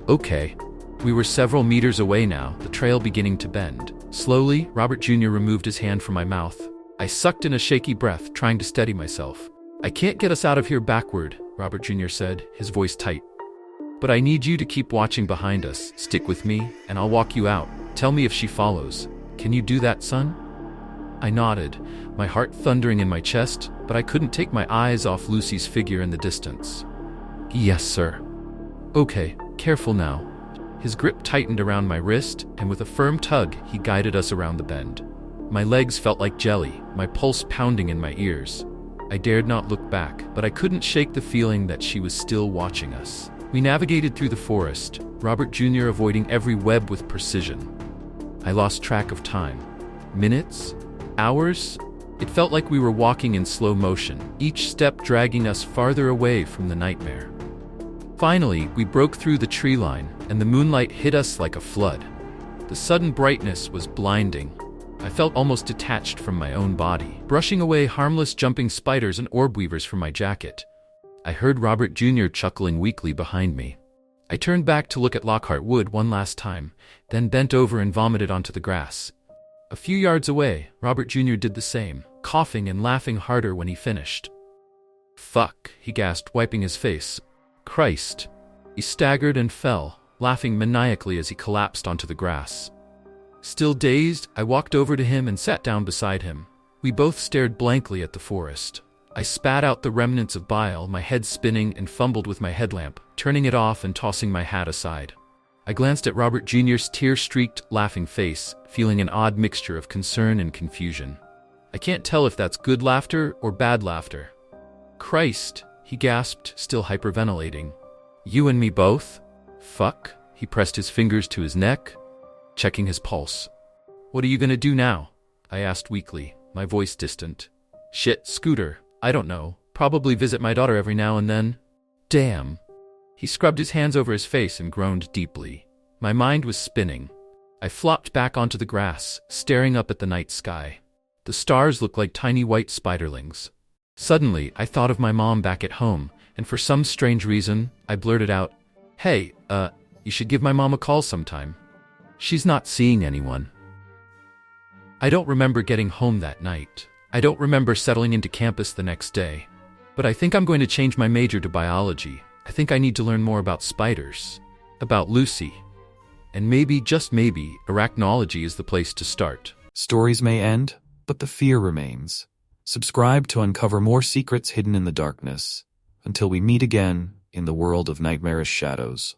"Okay." We were several meters away now, the trail beginning to bend. Slowly, Robert Jr. removed his hand from my mouth. I sucked in a shaky breath, trying to steady myself. "I can't get us out of here backward," Robert Jr. said, his voice tight. "But I need you to keep watching behind us. Stick with me, and I'll walk you out. Tell me if she follows. Can you do that, son?" I nodded, my heart thundering in my chest, but I couldn't take my eyes off Lucy's figure in the distance. "Yes, sir." "Okay, careful now." His grip tightened around my wrist, and with a firm tug, he guided us around the bend. My legs felt like jelly, my pulse pounding in my ears. I dared not look back, but I couldn't shake the feeling that she was still watching us. We navigated through the forest, Robert Jr. avoiding every web with precision. I lost track of time. Minutes? Hours? It felt like we were walking in slow motion, each step dragging us farther away from the nightmare. Finally, we broke through the tree line, and the moonlight hit us like a flood. The sudden brightness was blinding. I felt almost detached from my own body, brushing away harmless jumping spiders and orb weavers from my jacket. I heard Robert Jr. chuckling weakly behind me. I turned back to look at Lockhart Wood one last time, then bent over and vomited onto the grass. A few yards away, Robert Jr. did the same, coughing and laughing harder when he finished. "Fuck," he gasped, wiping his face. "Christ." He staggered and fell, laughing maniacally as he collapsed onto the grass. Still dazed, I walked over to him and sat down beside him. We both stared blankly at the forest. I spat out the remnants of bile, my head spinning, and fumbled with my headlamp, turning it off and tossing my hat aside. I glanced at Robert Jr.'s tear-streaked, laughing face, feeling an odd mixture of concern and confusion. I can't tell if that's good laughter or bad laughter. Christ, he gasped, still hyperventilating. You and me both? Fuck? He pressed his fingers to his neck, checking his pulse. What are you gonna do now? I asked weakly, my voice distant. Shit, Scooter, I don't know. Probably visit my daughter every now and then. Damn. He scrubbed his hands over his face and groaned deeply. My mind was spinning. I flopped back onto the grass, staring up at the night sky. The stars looked like tiny white spiderlings. Suddenly, I thought of my mom back at home, and for some strange reason, I blurted out, Hey, you should give my mom a call sometime. She's not seeing anyone. I don't remember getting home that night. I don't remember settling into campus the next day. But I think I'm going to change my major to biology. I think I need to learn more about spiders, about Lucy. And maybe, just maybe, arachnology is the place to start. Stories may end, but the fear remains. Subscribe to uncover more secrets hidden in the darkness. Until we meet again in the world of nightmarish shadows.